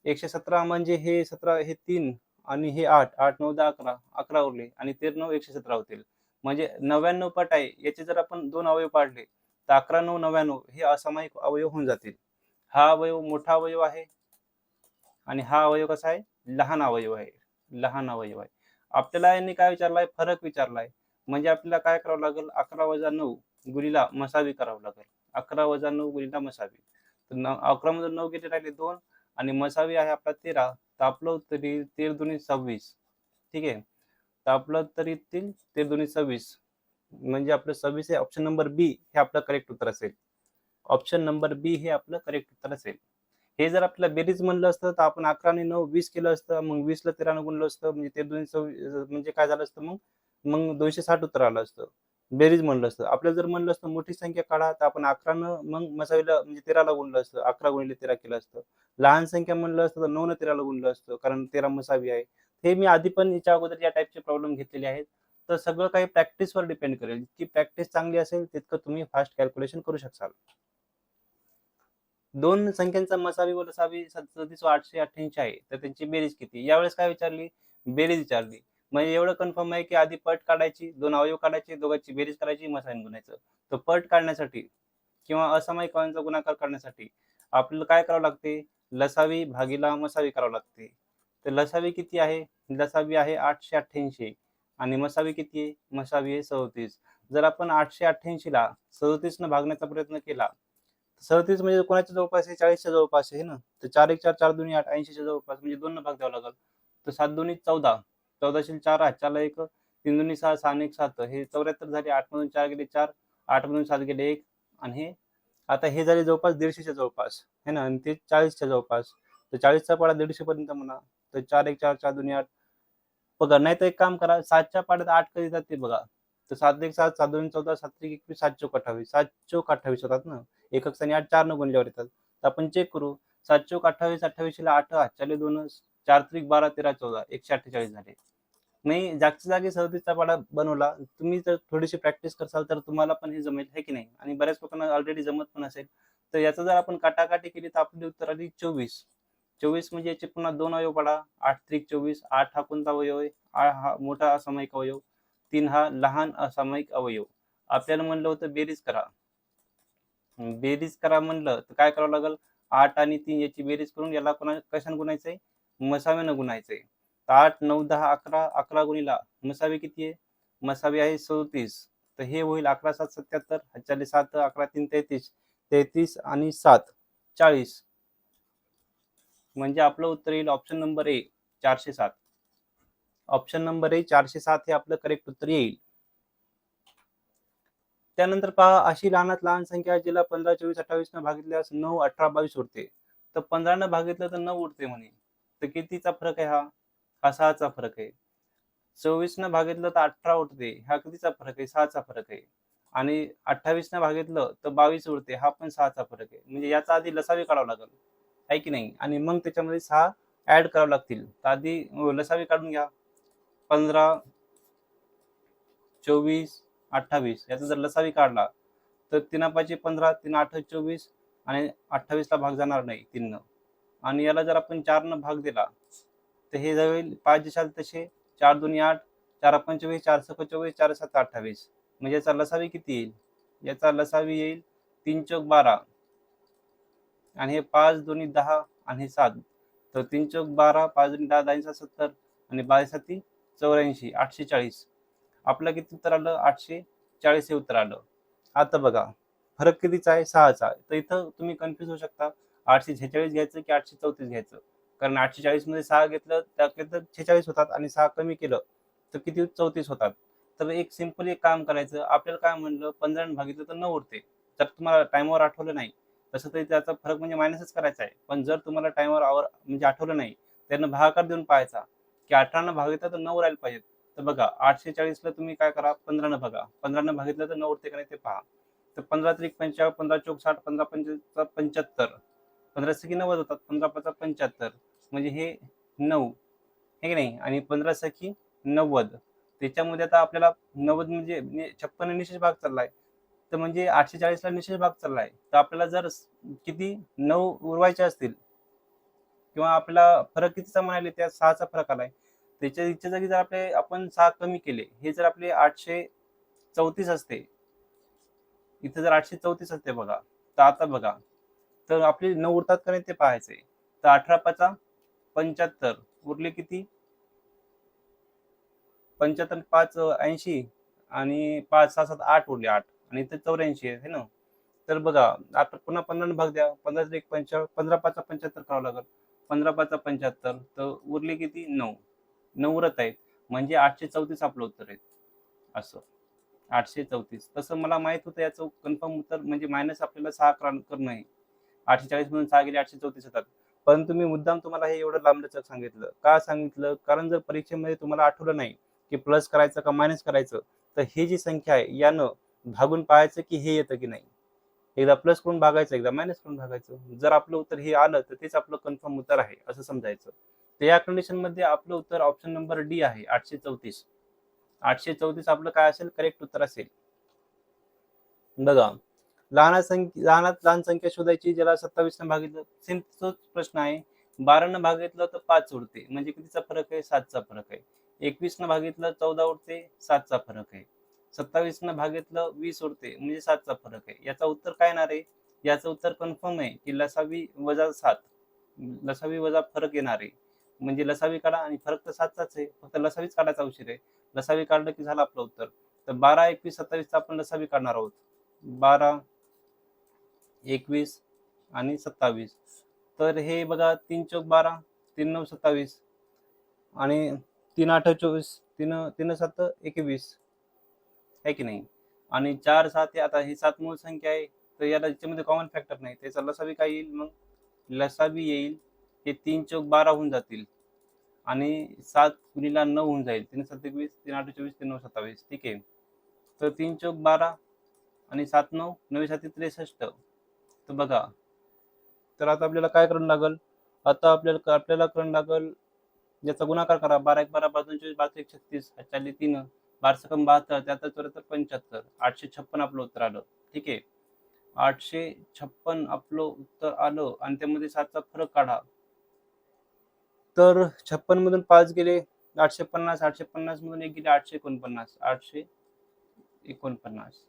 117 म्हणजे हे 17 हे 3 आणि हे 8 8 9 10 11 11 उरले आणि 13 9 117 होतील. म्हणजे 99 पट आहे. याचे जर आपण 2 अवयव काढले तर 11 9 99 हे असामायिक अवयव होऊन जातील. हा अवयव मोठा अवयव आहे आणि हा अवयव कसा आहे? लहान अवयव आहे. लहान अवयव आहे. आपल्याला यांनी काय विचारलाय? फरक विचारलाय. म्हणजे आपल्याला काय करावं लागेल? 11 - 9 गुणिला मसावी करावं लागेल. 11 - 9 गुणिला मसावी. तर 11 मधून 9 गेले राहिले 2 आणि मसावी आहे आपला 13. तर आपलं उत्तर येईल 13 दुनी 26. ठीक आहे. तर आपलं उत्तर येतील 13 दुनी 26. म्हणजे आपलं 26 हे ऑप्शन नंबर बी हे आपलं करेक्ट उत्तर असेल. ऑप्शन नंबर बी हे आपलं करेक्ट उत्तर असेल. हे जर आपल्याला बेरीज म्हणलं असतं तर आपण 11 आणि 9 20 केलं असतं. मग 20 ला 13 ने गुणलं असतं म्हणजे 13 दुनी 26 म्हणजे काय झालं असतं मग? मग 260 उत्तर आलं असतं. बेरीज म्हणलं असतं. आपल्याला जर म्हणलं असतं मोठी संख्या काढा तर आपण 11 न मग मसावीला म्हणजे 13 ला गुणलं असतं. 11 गुणिले 13 केलं असतं. लहान संख्या म्हणलं असतं तर 9 ने 13 ला गुणलं असतं कारण 13 मसावी आहे. हे मी आधी पण याच्या अगोदर या टाइपचे प्रॉब्लेम घेतलेले आहेत. तर सगळं काही प्रॅक्टिसवर डिपेंड करेल. जितकी प्रॅक्टिस चांगली असेल तितकं तुम्ही फास्ट कॅल्क्युलेशन करू शकाल. 2 संख्यांचा मसावी व लसावी 37 व 888 आहे. तर त्यांची बेरीज किती? यावेळेस काय विचारली? बेरीज विचारली. म्हणजे एवढं कन्फर्म आहे की आधी पट काढायची, 2 अवयव काढायचे, दोघांची बेरीज करायची, मसावीने गुणायचं. तर पट काढण्यासाठी किंवा असामायिक अवयवांचा गुणाकार करण्यासाठी आपल्याला काय करावं लागते? लसावी भागीला मसावी करावं लागते. तर लसावी किती आहे? लसावी आहे 888 आणि मसावी किती आहे? मसावी आहे 37. जर आपण 888 ला 37 न भागण्याचा प्रयत्न केला 37 म्हणजे कोणाच्या जवळपास आहे? 40च्या जवळपास आहे ना. तर 4 1 4 4 2 8 80च्या जवळपास म्हणजे 2 न भाग द्यावा लागेल. तर 7 2 14 14 4 8 4 ला 1 3 2 6 6 1 7 हे 74 झाले. 8 मधून 4 गेले 4 8 मधून 7 गेले 1 आणि हे आता हे झाले जवळपास 150च्या जवळपास है ना आणि ते 40च्या जवळपास. तर 40चा पाढा 150 पर्यंत म्हणा. तर 4 1 4 4 2 8 बघा नाही तर एक काम करा 7च्या पाढ्यात 8 कधी येतात ते बघा. तर 7 1 7 7 2 14 7 3 21 7 चौक 28 7 चौक 28 होतात ना. एकक स्थानी 8 4 न गुणल्यावर येतात. तर आपण चेक करू 7 चौक 28 28 ला 8 हातच्याले 2 4 त्रिक 12 13 14 148 झाले. मी जागच्या जागी 37चा पाढा बनवला. तुम्ही जर थोडीशी प्रॅक्टिस करसाल तर तुम्हाला पण हे जमेल है की नाही आणि बऱ्याच लोकांना ऑलरेडी जमत पण असेल. तर याचा जर आपण काटाकाटी केली तर आपली उत्तर आली 24. 24 म्हणजे याचे पुन्हा 2 अवयव पाडा. 8 त्रिक 24 8 हा कोणता अवयव आहे? हा मोठा असामायिक अवयव. 3 हा लहान असामायिक अवयव. आपल्याला म्हणलं होतं बेरीज करा. बेरीज करा म्हणलं तर काय करावं लागेल? 8 आणि 3 याची बेरीज करून याला कशाने गुणायचंय? मसाव्यानं गुणायचंय. 8 9 10 11 11 गुणिला मसावी किती आहे? मसावी आहे 37. तर हे होईल 11 7 77 हातच्याले 7 11 3 33 33 आणि 7 40 म्हणजे आपलं उत्तर येईल option number A 407. Option number A 407 हे आपलं करेक्ट उत्तर येईल. त्यानंतर पहा अशी लहानात लहान संख्या जिला 15 24 28 न भागितल्यास 9 18 22 उरते. तर 15 न भागितलं तर 9 उरते म्हणे. तर कितीचा फरक आहे हा? हा 6चा फरक आहे. 24 न भागितलं तर 18 उरते. हा कितीचा फरक आहे? 6चा फरक आहे. आणि 28 न भागितलं तर 22 उरते. हा पण 6चा फरक आहे. म्हणजे याचा आधी लसावी काढावं लागेल. आहे की नाही? आणि मग त्याच्यामध्ये 6 ऍड करावे लागतील. तर आधी लसावी काढून घ्या. 15 24 28 याचा जर लसावी काढला तर 3 5 15 3 8 24 आणि 28 ला भाग जाणार नाही 3 न आणि याला जर आपण 4 न भाग दिला तर हे जाईल 5 दिशाल तसे 4 2 8 4 25 4 6 24 4 7 28 म्हणजे याचा लसावी किती येईल? याचा लसावी येईल 3 चौक 12 आणि हे 5 दोन्ही 10 आणि हे 7, तर 3 चौक 12, 5 दोन्ही 10, 10 70 आणि 22 साती 84, 840. आपलं किती उत्तर आलं? 840 हे उत्तर आलं. आता बघा फरक कितीचा आहे? 6चा. तर इथं तुम्ही कन्फ्यूज होऊ शकता, 846 घ्यायचं की 834 घ्यायचं. कारण 840 मध्ये 6 घेतलं त्यातले तर 46 होतात आणि 6 कमी केलं तर किती? 34 होतात. तर एक सिंपल एक काम करायचं, आपल्याला काय म्हणलं 15 ने भागितलं तर 9 उरते. जर तुम्हाला टाइमवर आठवलं नाही तसं तरी त्याचा फरक म्हणजे मायनसच करायचा आहे. पण जर तुम्हाला टाइमवर म्हणजे आठवलं नाही, त्यांना भागाकार देऊन पाहायचा की 18 ने भागितलं तर 9 राहायला पाहिजेत. तर बघा 840 ला तुम्ही काय करा, 15 ने बघा. 15 ने भागितलं तर 9 उरते का नाही ते पहा. तर 15 त्रिक 45, 15 चौक 60, 15 पंच 75, 15 सखी 90 होतात, 15 पाचा 75, म्हणजे हे 9 हे की नाही, आणि 15 सखी 90. त्याच्यामध्ये आता आपल्याला 90 म्हणजे 56 निशेष भाग चाललाय, तर म्हणजे 840 ला निशेष भाग चाललाय. तर आपल्याला जर किती 9 उरवायचे असतील किंवा आपल्याला फरक कितीचा म्हणाले, त्या 6चा फरक आलाय. त्याच्या जागी जर आपण 6 कमी केले, हे जर आपले 834 असते, इथे जर 834 असते बघा, तर आता बघा, तर आपले 9 उरतात का नाही ते पाहायचंय. तर 18 पाचा 75 उरले किती? 75 5 80 आणि 5 6 7 8 उरले 8 आणि इथे 84 आहे ना. तर बघा आता पुन्हा 15 ने भाग द्या. 15 एक 45, 15 पाचा 75 करावं लागेल. 15 पाचा 75 तर उरले किती? 9. 9 उरत आहेत. म्हणजे 834 आपलं उत्तर आहे. असं 834. तसं मला माहित होतं याचं कन्फर्म उत्तर म्हणजे मायनस आपल्याला 6 करणं आहे. 840 मधून 6 गेले 834 येतात. परंतु मी मुद्दाम तुम्हाला हे एवढं लांबलचक सांगितलं. का सांगितलं? कारण जर परीक्षेमध्ये तुम्हाला आठवलं नाही की प्लस करायचं का मायनस करायचं, तर ही जी संख्या आहे यानं भागून पाहायचं की हे येतं की नाही. एकदा प्लस करून भागायचं, एकदा मायनस करून भागायचं. जर आपलं उत्तर हे आलं तर तेच आपलं कन्फर्म उत्तर आहे असं समजायचं. तर या कंडिशन मध्ये आपलं उत्तर ऑप्शन नंबर डी आहे, 834. 834 आपलं काय असेल? करेक्ट उत्तर असेल. बघा लहानात लहान संख्या शोधायची, ज्याला 27 ने भागितलं. सेम तोच प्रश्न आहे. 12 ने भागितलं तर 5 उरते, म्हणजे कितीचा फरक आहे? 7चा फरक आहे. 21 ने भागितलं 14 उरते, 7चा फरक आहे. 27 ने भागितलं 20 उरते, म्हणजे 7चा फरक आहे. याचा उत्तर काय येणार आहे? याचं उत्तर कन्फर्म आहे की लसावी वजा 7. लसावी वजा फरक येणार आहे. म्हणजे लसावी काढा आणि फरक तर 7चाच आहे, फक्त लसावीच काढायचा उशीर आहे. लसावी काढलं की झालं आपलं उत्तर. तर 12 21 27 आपण लसावी काढणार आहोत. 12 21 आणि 27. तर हे बघा 3 चौक 12, 3 9 27 आणि 3 8 24, 3 7 21 आहे की नाही. आणि 4 7 आता ही 7 मूळ संख्या आहे, तर याला याच्यामध्ये कॉमन फॅक्टर नाही. त्याचा लसावी काय येईल मग? लसावी येईल हे 3 चौक 12 होऊन जातील आणि 7 गुणिले 9 होऊन जाईल. 3 7 21, 3 8 24, 3 9 27. ठीक आहे. तर 3 चौक 12 आणि 7 9 9 7 63. तर बघा, तर आता आपल्याला काय करावं लागेल? आता आपल्याला करावं लागेल, याचा गुणाकार करा. 12 1 12, 12 2 24, 12 1 36, 4 3 12 सकम 72, 73 74 75. 856 आपलं उत्तर आलं. ठीक आहे. 856 आपलं उत्तर आलं आणि त्यामध्ये 7चा फरक काढा. तर 56 मधून 5 गेले 850, 850 मधून 1 गेले 849, 849.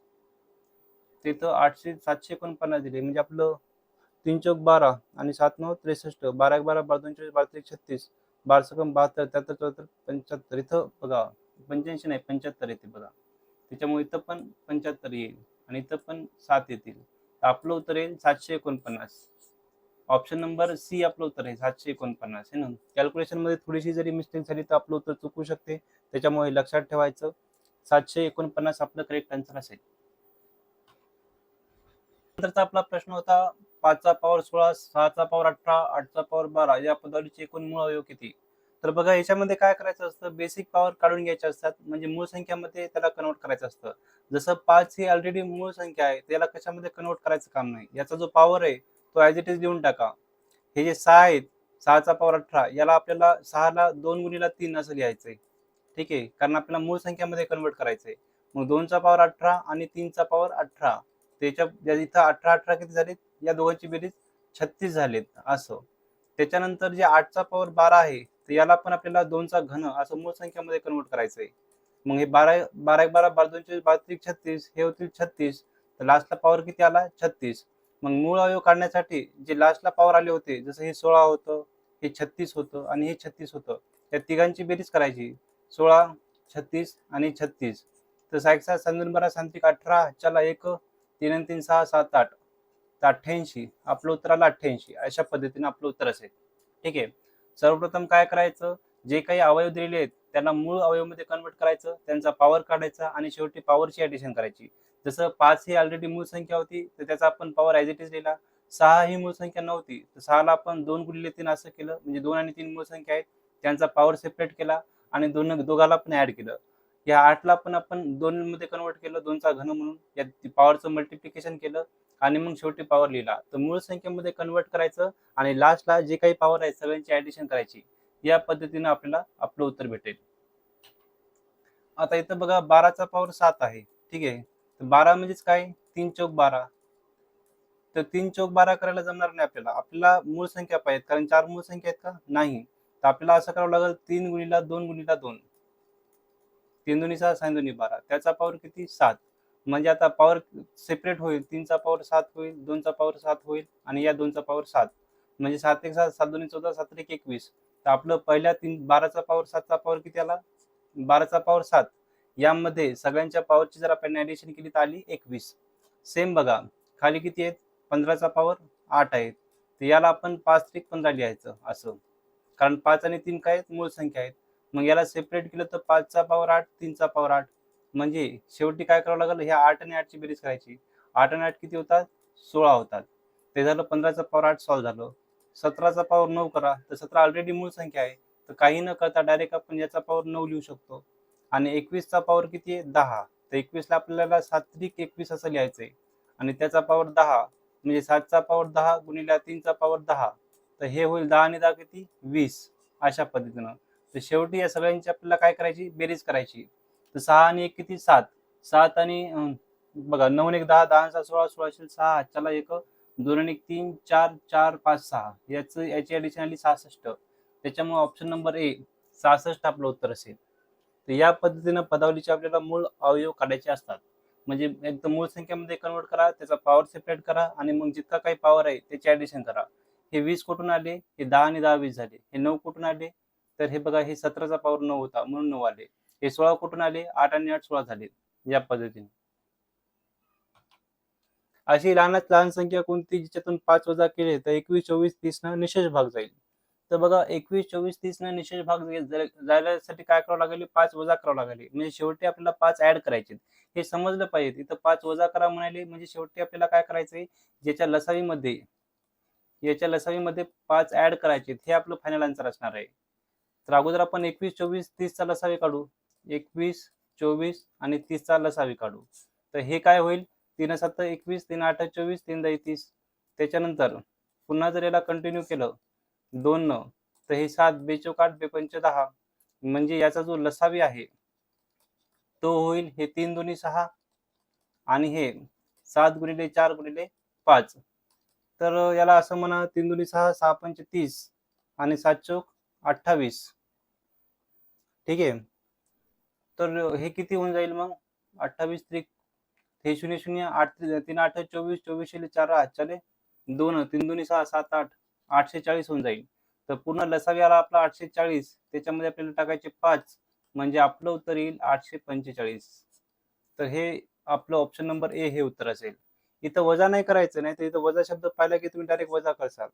तिथं 749 दिले, म्हणजे आपलं 3 चौक 12 आणि 7 9 63, 12 1 12, 12 2 24, 12 3 36, 12 सकम 72, 73 74 75. इथं बघा 85 नाही 75 येते बघा. त्याच्यामुळे इथं पण 75 येईल आणि इथं पण 7 येतील. तर आपलं उत्तर येईल 749. ऑप्शन नंबर सी आपलं उत्तर आहे 749 आहे ना. कॅल्क्युलेशन मध्ये थोडीशी जरी मिस्टेक झाली तर आपलं उत्तर चुकू शकते, त्याच्यामुळे लक्षात ठेवायचं 749 आपलं करेक्ट आन्सर असेल. नंतरचा आपला प्रश्न होता 5चा पॉवर 16, 6चा पॉवर 18, 8चा पॉवर 12 या पदावलीचे एकूण मूळ अवयव किती? तर बघा याच्यामध्ये काय करायचं असतं, बेसिक पॉवर काढून घ्यायचे असतात, म्हणजे मूळ संख्यामध्ये त्याला कन्वर्ट करायचं असतं. जसं 5 ही ऑलरेडी मूळ संख्या आहे, त्याला कशामध्ये कन्वर्ट करायचं काम नाही. याचा जो पॉवर आहे तो ॲज इट इज लिहून टाका. हे जे 6 आहेत, 6चा पॉवर 18 याला आपल्याला 6 ला 2 गुणिले 3 असं लिहायचंय. ठीक आहे, कारण आपल्याला मूळ संख्यामध्ये कन्वर्ट करायचंय. मग 2चा पॉवर 18 आणि 3चा पॉवर 18, त्याच्या इथं 18 18 किती झालेत? या दोघांची बेरीज 36 झालेत असं. त्याच्यानंतर जे 8चा पॉवर 12 आहे, तर याला पण आपल्याला 2चा घन असं मूळ संख्यामध्ये कन्वर्ट करायचंय. मग हे 12 12 1 12, 12 2 24, 12 3 36 हे होतील 36. तर लास्टला पॉवर किती आला? 36. मग मूळ अवयव काढण्यासाठी जे लास्टला पॉवर आले होते, जसं हे 16 होतं, हे 36 होतं आणि हे 36 होतं, त्या तिघांची बेरीज करायची. 16, 36 आणि 36. तर 6 6 7 12 सांत्रिक 18, चला 1 3 आणि 3 6 7 8, तर 88. आपलं उत्तर आलं 88. अशा पद्धतीने आपलं उत्तर असेल. ठीक आहे. सर्वप्रथम काय करायचं, जे काही अवयव दिलेले आहेत त्यांना मूळ अवयवमध्ये कन्वर्ट करायचं, त्यांचा पॉवर काढायचा आणि शेवटी पॉवरची ॲडिशन करायची. जसं 5 ही ऑलरेडी मूळ संख्या होती, तर त्याचा आपण पॉवर ॲज इट इज लिहिला. 6 ही मूळ संख्या नव्हती, तर 6 ला आपण 2 गुणिले 3 असं केलं, म्हणजे 2 आणि 3 मूळ संख्या आहेत, त्यांचा पॉवर सेपरेट केला आणि दोघाला पण ॲड केलं. या 8ला पण आपण 2 मध्ये कन्वर्ट केलं, 2चा घन म्हणून या पॉवरचं मल्टिप्लिकेशन केलं आणि मग शेवटी पॉवर लिहिला. तर मूळ संख्येमध्ये कन्वर्ट करायचं आणि लास्टला जे काही पॉवर आहे सगळ्यांची ॲडिशन करायची. या पद्धतीने आपल्याला आपलं उत्तर भेटेल. आता इथं बघा 12चा पॉवर 7 आहे. ठीक आहे. तर 12 म्हणजेच काय, 3 चौक 12. तर 3 चौक 12 करायला जमणार नाही आपल्याला. आपल्याला मूळ संख्या पाहिजेत, कारण 4 मूळ संख्या आहेत का? नाही. तर आपल्याला असं करावं लागेल, 3 गुणिला 2 गुणिला 2. 3 दुनी 6, 6 दुनी 12. त्याचा पॉवर किती? 7. म्हणजे आता पॉवर सेपरेट होईल. 3चा पॉवर 7 होईल, 2चा पॉवर 7 होईल आणि या 2चा पॉवर 7. म्हणजे 7 1 7, 7 दुनी 14, 7 1 21. तर आपलं पहिल्या 12चा पॉवर 7चा पॉवर किती आला? 12चा पॉवर 7. यामध्ये सगळ्यांच्या पॉवरची जर आपण ॲडिशन केली तर आली 21. सेम बघा, खाली किती आहेत? 15चा पॉवर 8 आहेत. तर याला आपण 5 त्रिक 15 लिहायचं असं, कारण 5 आणि 3 काय आहेत? मूळ संख्या आहेत. मग याला सेपरेट केलं तर 5चा पॉवर 8, 3चा पॉवर 8. म्हणजे शेवटी काय करावं लागेल, ह्या 8 आणि 8ची बेरीज करायची. 8 आणि 8 किती होतात? 16 होतात. ते झालं. 15चा पॉवर 8 सॉल्व्ह झालं. 17चा पॉवर 9 करा, तर 17 ऑलरेडी मूळ संख्या आहे, तर काही न करता डायरेक्ट आपण याचा पॉवर 9 लिहू शकतो. आणि 21चा पॉवर किती आहे? 10. तर 21ला आपल्याला 7 त्रिक 21 असं लिहायचंय आणि त्याचा पॉवर 10, म्हणजे 7चा पॉवर 10 गुणिले 3चा पॉवर 10. तर हे होईल 10 आणि 10 किती? 20. अशा पद्धतीनं. तर शेवटी या सगळ्यांची आपल्याला काय करायची? बेरीज करायची. तर 6 आणि 1 किती? 7. 7 आणि बघा 9 आणि 1 10, 10 आणि 6 16, 16 6. चला 1 2 आणि 1 3 4 4 5 6. याची ॲडिशन आली 66. त्याच्यामुळे ऑप्शन नंबर ए 66 आपलं उत्तर असेल. तर या पद्धतीनं पदावलीचे आपल्याला मूळ अवयव काढायचे असतात. म्हणजे एकदम मूळ संख्येमध्ये कन्वर्ट करा, त्याचा पॉवर सेपरेट करा आणि मग जितका काही पॉवर आहे त्याची ॲडिशन करा. हे 20 कुठून आले? हे 10 आणि 10 20 झाले. हे 9 कुठून आले? तर हे बघा, हे 17चा पॉवर 9 होता म्हणून 9 आले. हे 16 कुठून आले? 8 आणि 8 16 झाले. या पद्धतीने. अशी लहानात लहान संख्या कोणती जिच्यातून 5 वजा केले तर 21 24 30 न निशेष भाग जाईल. तर बघा, 21 24 30 न निशेष भाग जायसाठी काय करावं लागेल? 5 वजा करावं लागेल. म्हणजे शेवटी आपल्याला 5 ऍड करायचे. हे समजलं पाहिजे. इथं 5 वजा करा म्हणाले, म्हणजे शेवटी आपल्याला काय करायचंय? ज्याच्या लसावीमध्ये याच्या लसावीमध्ये 5 ऍड करायचे, हे आपलं फायनल आन्सर असणार आहे. तर अगोदर आपण 21 24 30 चा लसावी काढू. 21 24 आणि 30 चा लसावी काढू. तर हे काय होईल? 3 7 21, 3 8 24, 3 10 30. त्याच्यानंतर पुन्हा जर याला कंटिन्यू केलं 2 न, तर हे 7 बेचौक 8 बेपंच 10. म्हणजे याचा जो लसावी आहे तो होईल हे 3 दुनी 6 आणि हे 7 गुणिले 4 गुणिले 5. तर याला असं म्हणा, 3 दुनी 6, 6 पंच 30 आणि 7 चौक 28. ठीक आहे. तर हे किती होऊन जाईल मग? 28 त्रिक हे 0 0 8 3 8 24, 24 शेले 4 चले 2, 3 दुनी 6 7 8, 840 होऊन जाईल. तर पूर्ण लसावी आला आपला 840. त्याच्यामध्ये आपल्याला टाकायचे 5, म्हणजे आपलं उत्तर येईल 845. तर हे आपलं ऑप्शन नंबर ए हे उत्तर असेल. इथं वजा नाही करायचं, नाही तर इथं वजा शब्द पाहिला की तुम्ही डायरेक्ट वजा करसाल.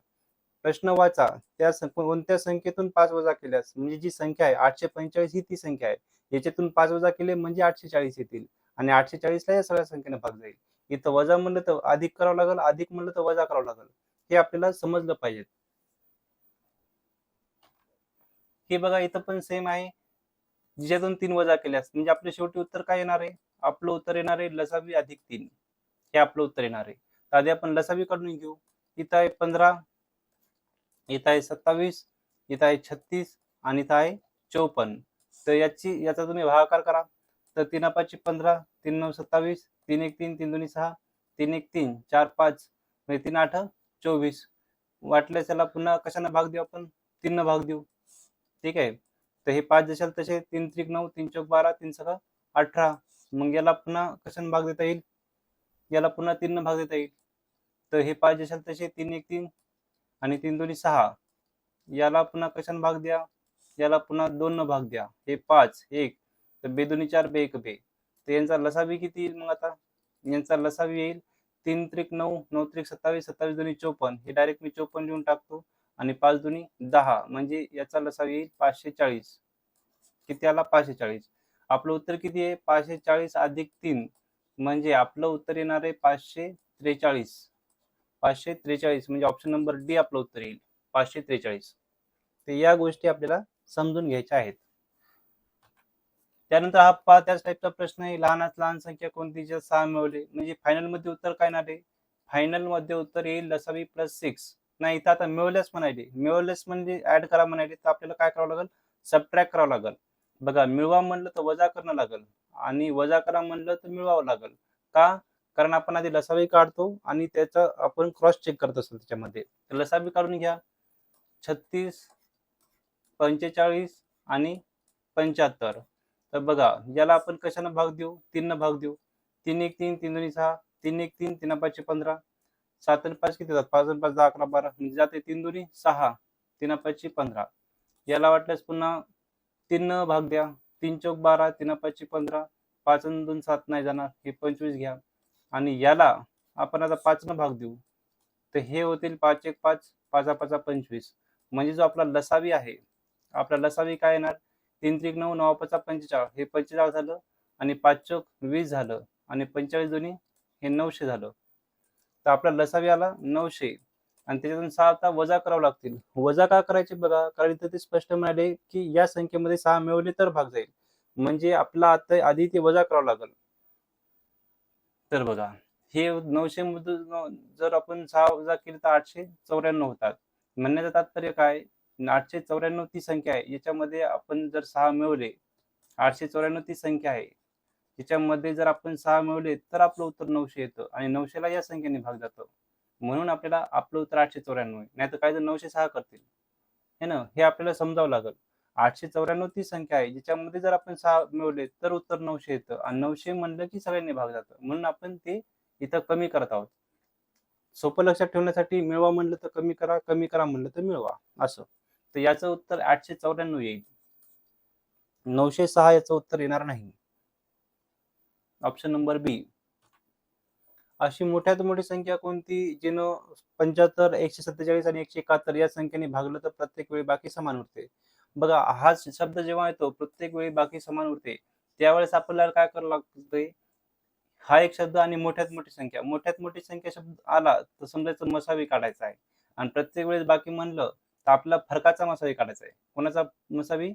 प्रश्न वाचा, त्या कोणत्या संख्येतून 5 वजा केल्यास, म्हणजे जी संख्या आहे 845 ही ती संख्या आहे. याच्यातून 5 वजा केले म्हणजे 840 येतील आणि 840 ला या सगळ्या संख्येने भाग जाईल. इथं वजा म्हणलं तर अधिक करावं लागेल, अधिक म्हणलं तर वजा करावं लागेल. हे आपल्याला समजलं पाहिजे. हे बघा, इथं पण सेम आहे. ज्याच्यातून 3 वजा केल्यास म्हणजे आपलं शेवटी उत्तर काय येणार आहे? आपलं उत्तर येणार आहे लसावी अधिक 3. हे आपलं उत्तर येणार आहे. तर आधी आपण लसावी काढून घेऊ. इथं आहे 15, इथं आहे 27, इथं आहे 36 आणि इथं आहे 54. तर याचा तुम्ही भागाकार करा. तर 3 5 15, 3 9 27, 3 1 3, 3 2 6, 3 1 3, 4 5, म्हणजे 3 8 24. वाटल्यास त्याला पुन्हा कशाने भाग देऊ आपण? 3 न भाग देऊ. ठीक आहे. तर हे 5 जशाल तसे 3 त्रिक 9, 3 चौक 12, 3 6 18. मग याला पुन्हा कशाने भाग देता येईल? याला पुन्हा 3 न भाग देता येईल. तर हे 5 जशाल तसे 3 1 3 आणि 3 दोन्ही 6. याला पुन्हा कशाने भाग द्या, याला पुन्हा 2 न भाग द्या. हे 5 1 तर बे दोन्ही 4 बे 1 बे. तर यांचा लसावी किती येईल मग आता? यांचा लसावी येईल 3 त्रिक 9 9 त्रिक 27 27 दोन्ही 54. हे डायरेक्ट मी 54 लिहून टाकतो आणि 5 दोन्ही 10 म्हणजे याचा लसावी येईल 540. किती आला? 540. आपलं उत्तर किती आहे? 540 अधिक 3 म्हणजे आपलं उत्तर येणार आहे 543. 543 म्हणजे ऑप्शन नंबर डी आपलं उत्तर येईल 543. तर या गोष्टी आपल्याला समजून घ्यायच्या आहेत. त्यानंतर हा पहा त्याच टाईपचा प्रश्न आहे, लहानात लहान संख्या कोणती ज्यात 6 मिळवले. म्हणजे फायनल मध्ये उत्तर काय येणार आहे? फायनल मध्ये उत्तर येईल लसावी प्लस 6. नाही इथं आता मिळवल्यास म्हणाले, मिळवल्यास म्हणजे ऍड करा म्हणाले, तर आपल्याला काय करावं लागेल? सबट्रॅक्ट करावं लागेल. बघा मिळवा म्हणलं तर वजा करणं लागेल आणि वजा करा म्हणलं तर मिळवावं लागेल. का? कारण आपण आधी लसावी काढतो आणि त्याचा आपण क्रॉस चेक करत असतो त्याच्यामध्ये. तर लसावी काढून घ्या. 36 45 आणि 75. तर बघा याला आपण कशानं भाग देऊ? 3 न भाग देऊ. 3 1 3 3 दोन्ही 6 3 1 3 3 5 15 7 आणि 5 किती होतात? 5 आणि 5 10 11 12 म्हणजे जाते 3 दोन्ही 6 3 5 15. याला वाटल्यास पुन्हा 3 न भाग द्या. 3 चौक 12 3 5 15 5 आणि 2 7 नाही जाणार. हे 25 घ्या आणि याला आपण आता 5 न भाग देऊ. तर हे होतील 5 1 5 5 5 25. म्हणजे जो आपला लसावी आहे, आपला लसावी काय येणार? 3 त्रिक 9 9 5 45. हे 45 झालं आणि 5 चौक 20 झालं आणि 45 दोन्ही हे 900 झालं. तर आपला लसावी आला 900 आणि त्याच्यातून 6 आता वजा करावं लागतील. वजा का करायचे बघा, कारण इथं ते स्पष्ट म्हणाले की या संख्येमध्ये 6 मिळवले तर भाग जाईल. म्हणजे आपला आता आधी ते वजा करावं लागेल. तर बघा हे 900 मधून जर आपण 6 वजा केली तर 894 होतात. म्हणण्याचं तात्पर्य काय? 894 ती संख्या आहे. याच्यामध्ये आपण जर 6 मिळवले, 894 ती संख्या आहे. याच्यामध्ये जर आपण 6 मिळवले तर आपलं उत्तर 900 येतं आणि 900 ला या संख्येने भाग जातं. म्हणून आपल्याला आपलं उत्तर 894 आहे. नाहीतर काही जण 906 करतील. है ना? हे आपल्याला समजावं लागेल. 894 ती संख्या आहे ज्याच्यामध्ये जर आपण 6 मिळवले तर उत्तर 900 येतं आणि 900 म्हणलं की सगळ्यांनी भाग जातं. म्हणून आपण ते इथं कमी करत आहोत. सोपं लक्षात ठेवण्यासाठी मिळवा म्हणलं तर कमी करा म्हणलं तर मिळवा असं. तर याचं उत्तर 894 येईल. 906 याचं उत्तर येणार नाही. ऑप्शन नंबर बी. अशी मोठ्यात मोठी संख्या कोणती जिनं 75 147 आणि 171 या संख्येने भागलं तर प्रत्येक वेळी बाकी समान उरते. बघा हा शब्द जेव्हा येतो प्रत्येक वेळी बाकी समान उरते, त्यावेळेस आपल्याला काय करावं लागतंय? हा एक शब्द आणि मोठ्यात मोठी संख्या शब्द आला तर समजायचं मसावी काढायचा आहे आणि प्रत्येक वेळेस बाकी म्हणलं तर आपला फरकाचा मसावी काढायचा आहे. कोणाचा मसावी?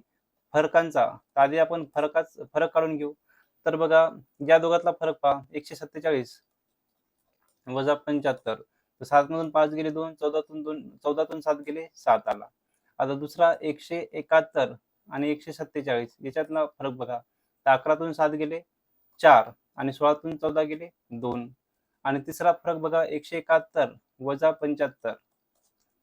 फरकांचा. तर आधी आपण फरक काढून घेऊ. तर बघा या दोघातला फरक पहा. 147 वजा 75. तर 7 मधून 5 गेले 2, 14तून 7 गेले 7 आला. आता दुसरा 171 आणि 147 याच्यातला फरक बघा. तर 11तून 7 गेले 4 आणि 16तून 14 गेले 2 आणि तिसरा फरक बघा 171 वजा 75.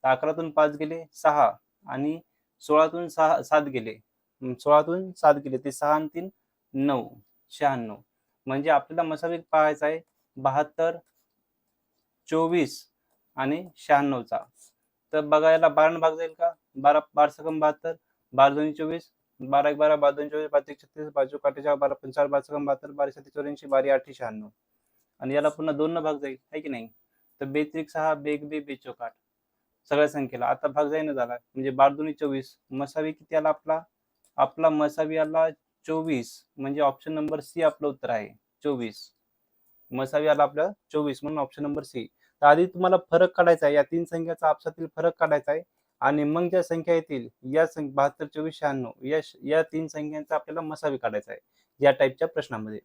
तर 11तून 5 गेले 6 आणि 16तून 7 गेले. 16तून 7 गेले ते 6 आणि 3 9 96. म्हणजे आपल्याला मसावी पाहायचा आहे 72 24 आणि 96चा. तर बघा याला 12 भाग जाईल का? 12 12 सकम 72 12 दोन्ही 24 12 1 12 12 दोन्ही 24 12 एक 36 12 काटेचा 12 पंचाळीस 12 सकम 72 12 7 84 12 8 96 आणि याला पुन्हा 2 न भाग जाईल आहे की नाही? तर 2 त्रिक 6 2 1 2 2 चौक 8 सगळ्या संख्येला आता भाग जाईना झाला म्हणजे 12 दोन्ही 24 मसावी किती आला आपला? आपला मसावी आला 24 म्हणजे ऑप्शन नंबर सी आपलं उत्तर आहे 24. मसावी आला आपला 24 म्हणून ऑप्शन नंबर सी. तर आधी तुम्हाला फरक काढायचा आहे, या 3 संख्याचा आपसातील फरक काढायचा आहे आणि मग ज्या संख्या येतील या 72 24 96 या 3 संख्यांचा आपल्याला मसावी काढायचा आहे या टाईपच्या प्रश्नामध्ये.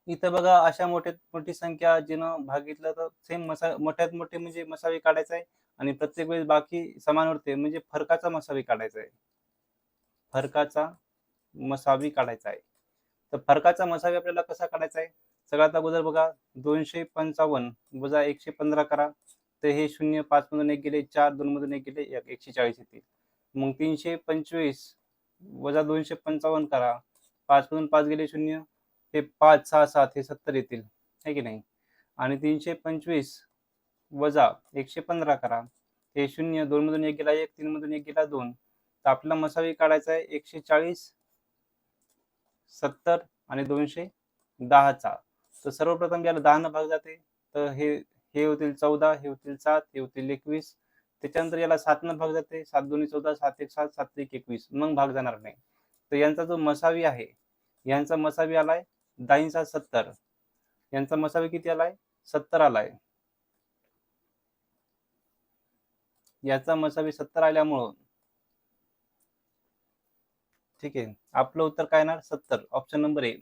इथं बघा अशा मोठ्यात मोठी संख्या जिनं भागितलं तर सेम मोठ्यात मोठे म्हणजे मसावी काढायचा आहे आणि प्रत्येक वेळेस बाकी समान उरते म्हणजे फरकाचा मसावी काढायचा आहे. फरकाचा मसावी काढायचा आहे. तर फरकाचा मसावी आपल्याला कसा काढायचा आहे? सगळ्यात अगोदर बघा 255 वजा 115 करा. तर हे 0 5 मधून 1 गेले 4 2 मधून 1 गेले 140 येतील. मग 325 वजा 255 करा. 5 मधून 5 गेले 0 हे 5 6 7 हे 70 येतील. है की नाही? आणि 325 वजा 115 करा. हे 0, 2 मधून 1 गेला 1, 3 मधून 1 गेला 2. तर आपला मसावी काढायचा आहे 140, 70 आणि 210चा. तर सर्वप्रथम याला 10 भाग जाते. तर हे होतील 14, हे होतील 7, हे होतील 21. त्याच्यानंतर याला 7 भाग जाते. 7 2 14, 7 1 7, 7 1 21. मग भाग जाणार नाही. तर यांचा जो मसावी आहे, यांचा मसावी आलाय 10 70. यांचा मसावी किती आलाय? 70 आलाय. याचा मसावी 70 आल्यामुळं ठीक आहे, आपलं उत्तर काय येणार? 70. Option number A.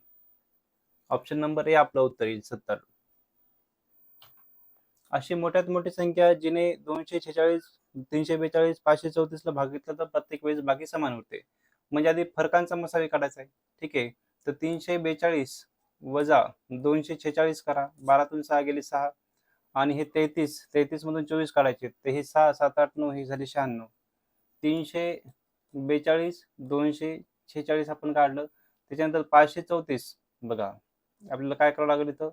Option number A आपलं उत्तर येईल 70. अशी मोठ्यात मोठी संख्या जिने 246, 342, 534 ला भागितलं तर प्रत्येक वेळेस बाकी समान होते. म्हणजे आधी फरकांचा मसावी काढायचा आहे. ठीक आहे, तर 342 वजा 246 करा. 12तून 6 गेले 6 आणि हे 33 मधून 24 काढायचे. तर हे 6 7 8 9 हे झाले 96. 342 246 आपण काढलं. त्याच्यानंतर 534 बघा आपल्याला काय करावं लागेल इथं?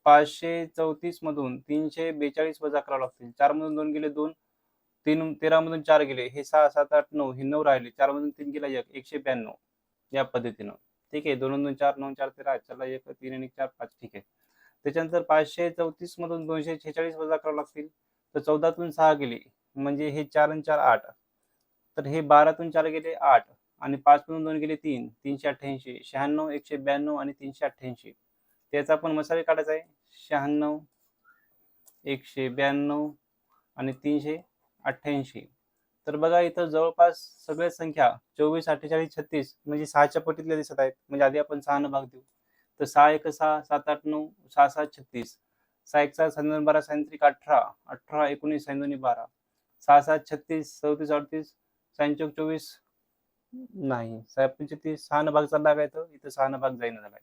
534 मधून 342 वजा करावं लागतील. 4 मधून 2 गेले 2, 13 मधून 4 गेले, हे 6 7 8 9 हे 9 राहिले. 4 मधून 3 गेला 1, 192 या पद्धतीनं. ठीक आहे, 2 2 4 9 4 13 चला 1 3 आणि 4 5. ठीक आहे, त्याच्यानंतर 534 मधून 246 वजा करावं लागतील. तर 14तून 6 गेले म्हणजे हे 4 आणि 4 8. तर हे 12तून 4 गेले 8 आणि 5 मधून 2 गेले 3, 388, 96, 192 आणि 388. त्याचा आपण मसाले काढायचा आहे. 96, 192 आणि 388. तर बघा इथं जवळपास सगळ्या संख्या 24, 48, 36 म्हणजे 6च्या पटीतल्या दिसत आहेत. म्हणजे आधी आपण 6 भाग देऊ. तर 6 1 6, 7 8 9, 6 7 36, 6 1 6, 7 12 37 18, 18 19 7 12, 6 7 36, 34 38, 6 24 नाही 35 6 भाग चालला काय तर इथं 6 भाग जाईना झालाय.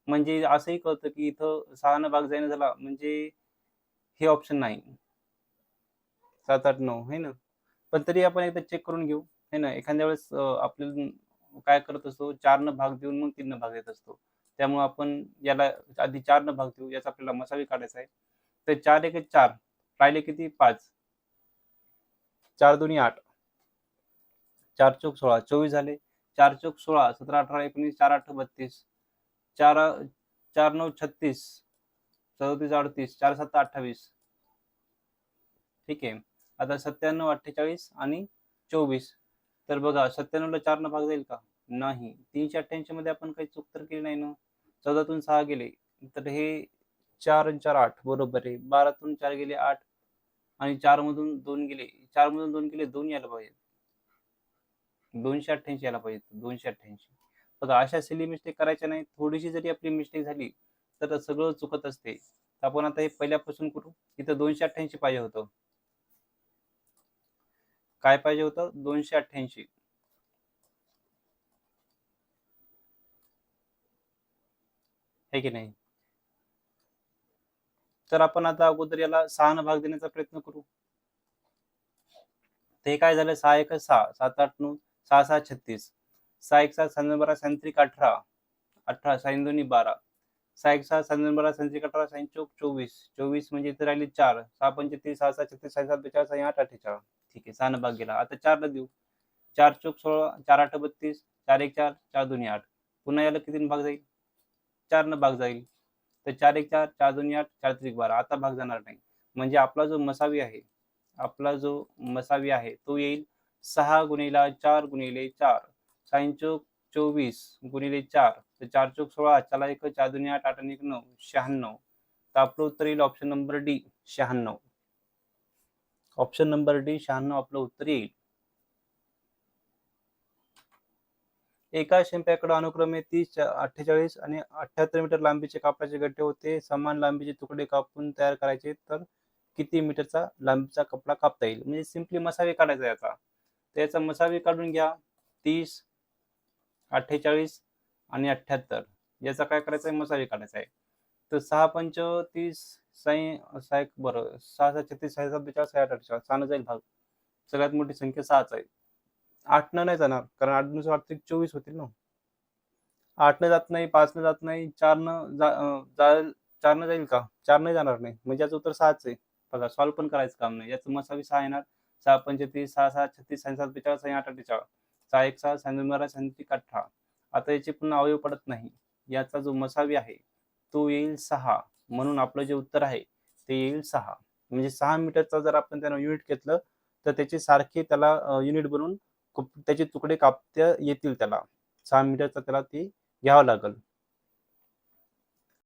म्हणजे असंही कळतं की इथं 6 भाग जाईना झाला म्हणजे हे ऑप्शन नाही. 7 8 9 है ना. पण तरी आपण एकदा चेक करून घेऊ है ना. एखाद्या वेळेस आपल्याला काय करत असतो 4 भाग देऊन मग 3 भाग देत असतो. त्यामुळे आपण याला आधी 4 भाग देऊ. याचा आपल्याला मसावी काढायचा आहे. तर 4 1 4 राहिले किती 5, 4 2 8, 4 चौक 16 24 झाले. 4 चौक 16 17 18 19 4 8 32, 4 4 9 36, 37 38, 4 7 28. ठीक आहे, आता 97 48 आणि 24. तर बघा 97 ला 4 भाग जाईल का? नाही. 388 मध्ये आपण काही चूक तर केली नाही ना. 14तून 6 गेले तर हे 4 आणि 4 8 बरोबर आहे. 12तून 4 गेले 8 आणि 4 मधून 2 गेले 4 मधून 2 गेले 2 यायला पाहिजे. 288 यायला पाहिजे 288. बघा अशा सिली मिस्टेक करायच्या नाही. थोडीशी जरी आपली मिस्टेक झाली तर सगळं चुकत असते. आपण आता हे पहिल्यापासून करू. इथं 288 पाहिजे होतं. काय पाहिजे होतं? 288. है की नाही? तर आपण आता अगोदर याला 6 भाग देण्याचा प्रयत्न करू. ते काय झालं 6 1 6, 7 8 9, 6 6 36, 6 1 7 7 12 37 18, 18 6 2 12, 6 1 6 7 12 37 18, 6 चौक 24, 24 म्हणजे इथे राहिले 4, 6 पंचे 30, 6 6 36, 6 7 42, 6 8 48. ठीक आहे, 6 भाग गेला. आता 4 ला देऊ. 4 चौक 16, 4 8 32, 4 1 4, 4 2 8. पुन्हा याला किती भाग जाईल? 4 भाग जाईल. तर 4 1 4, 4 2 8, 4 3 12. आता भाग जाणार नाही. म्हणजे आपला जो मसावी आहे, तो येईल 6 गुणिले 4 गुणिले 4, 6 चौक 24 गुणिले 4, तर 4 चौक 16, 4 1 4 2 8, 8 1 9, 96. तर आपलं उत्तर येईल option number D 96. Option number D 96 आपलं उत्तर येईल. एका शिंप्याकडे अनुक्रमे 30, 48 आणि 78 मीटर लांबीचे कापडाचे गठ्ठे होते. समान लांबीचे तुकडे कापून तयार करायचे तर किती मीटरचा लांबीचा कपडा कापता येईल? म्हणजे सिंपली मसावे काढायचा याचा. तर याचा मसावे काढून घ्या. 30, 48 आणि 78. याचा काय करायचा आहे? मसावे काढायचा आहे. तर 6 पंच 30, 6 बरं 6 6 36, 6 7 42, 6 8 48. 6 जाईल भाग. सगळ्यात मोठी संख्या 6च आहे. 8 नाही जाणार कारण 8 24 होतील ना. 8 जात नाही, 5 जात नाही, 4 जाईल का? 4 जाणार नाही. म्हणजे याचं उत्तर 6च आहे. बघा सॉल्व्ह पण करायचं काम नाही. याचं मसावी 6 येणार. 6 पंचे 30, 6 6 36, 6 7 42, 6 8 48. 6 1 6, 6 2 12, 6 3 18. आता याचे पुन्हा अवयव पडत नाही. याचा जो मसावी आहे तो येईल 6. म्हणून आपलं जे उत्तर आहे ते येईल 6. म्हणजे 6 मीटरचा जर आपण त्यानं युनिट घेतलं तर त्याचे सारखे त्याला युनिट बनवून त्याचे तुकडे कापता येतील त्याला. 6 मीटरचा त्याला ते घ्यावं लागेल.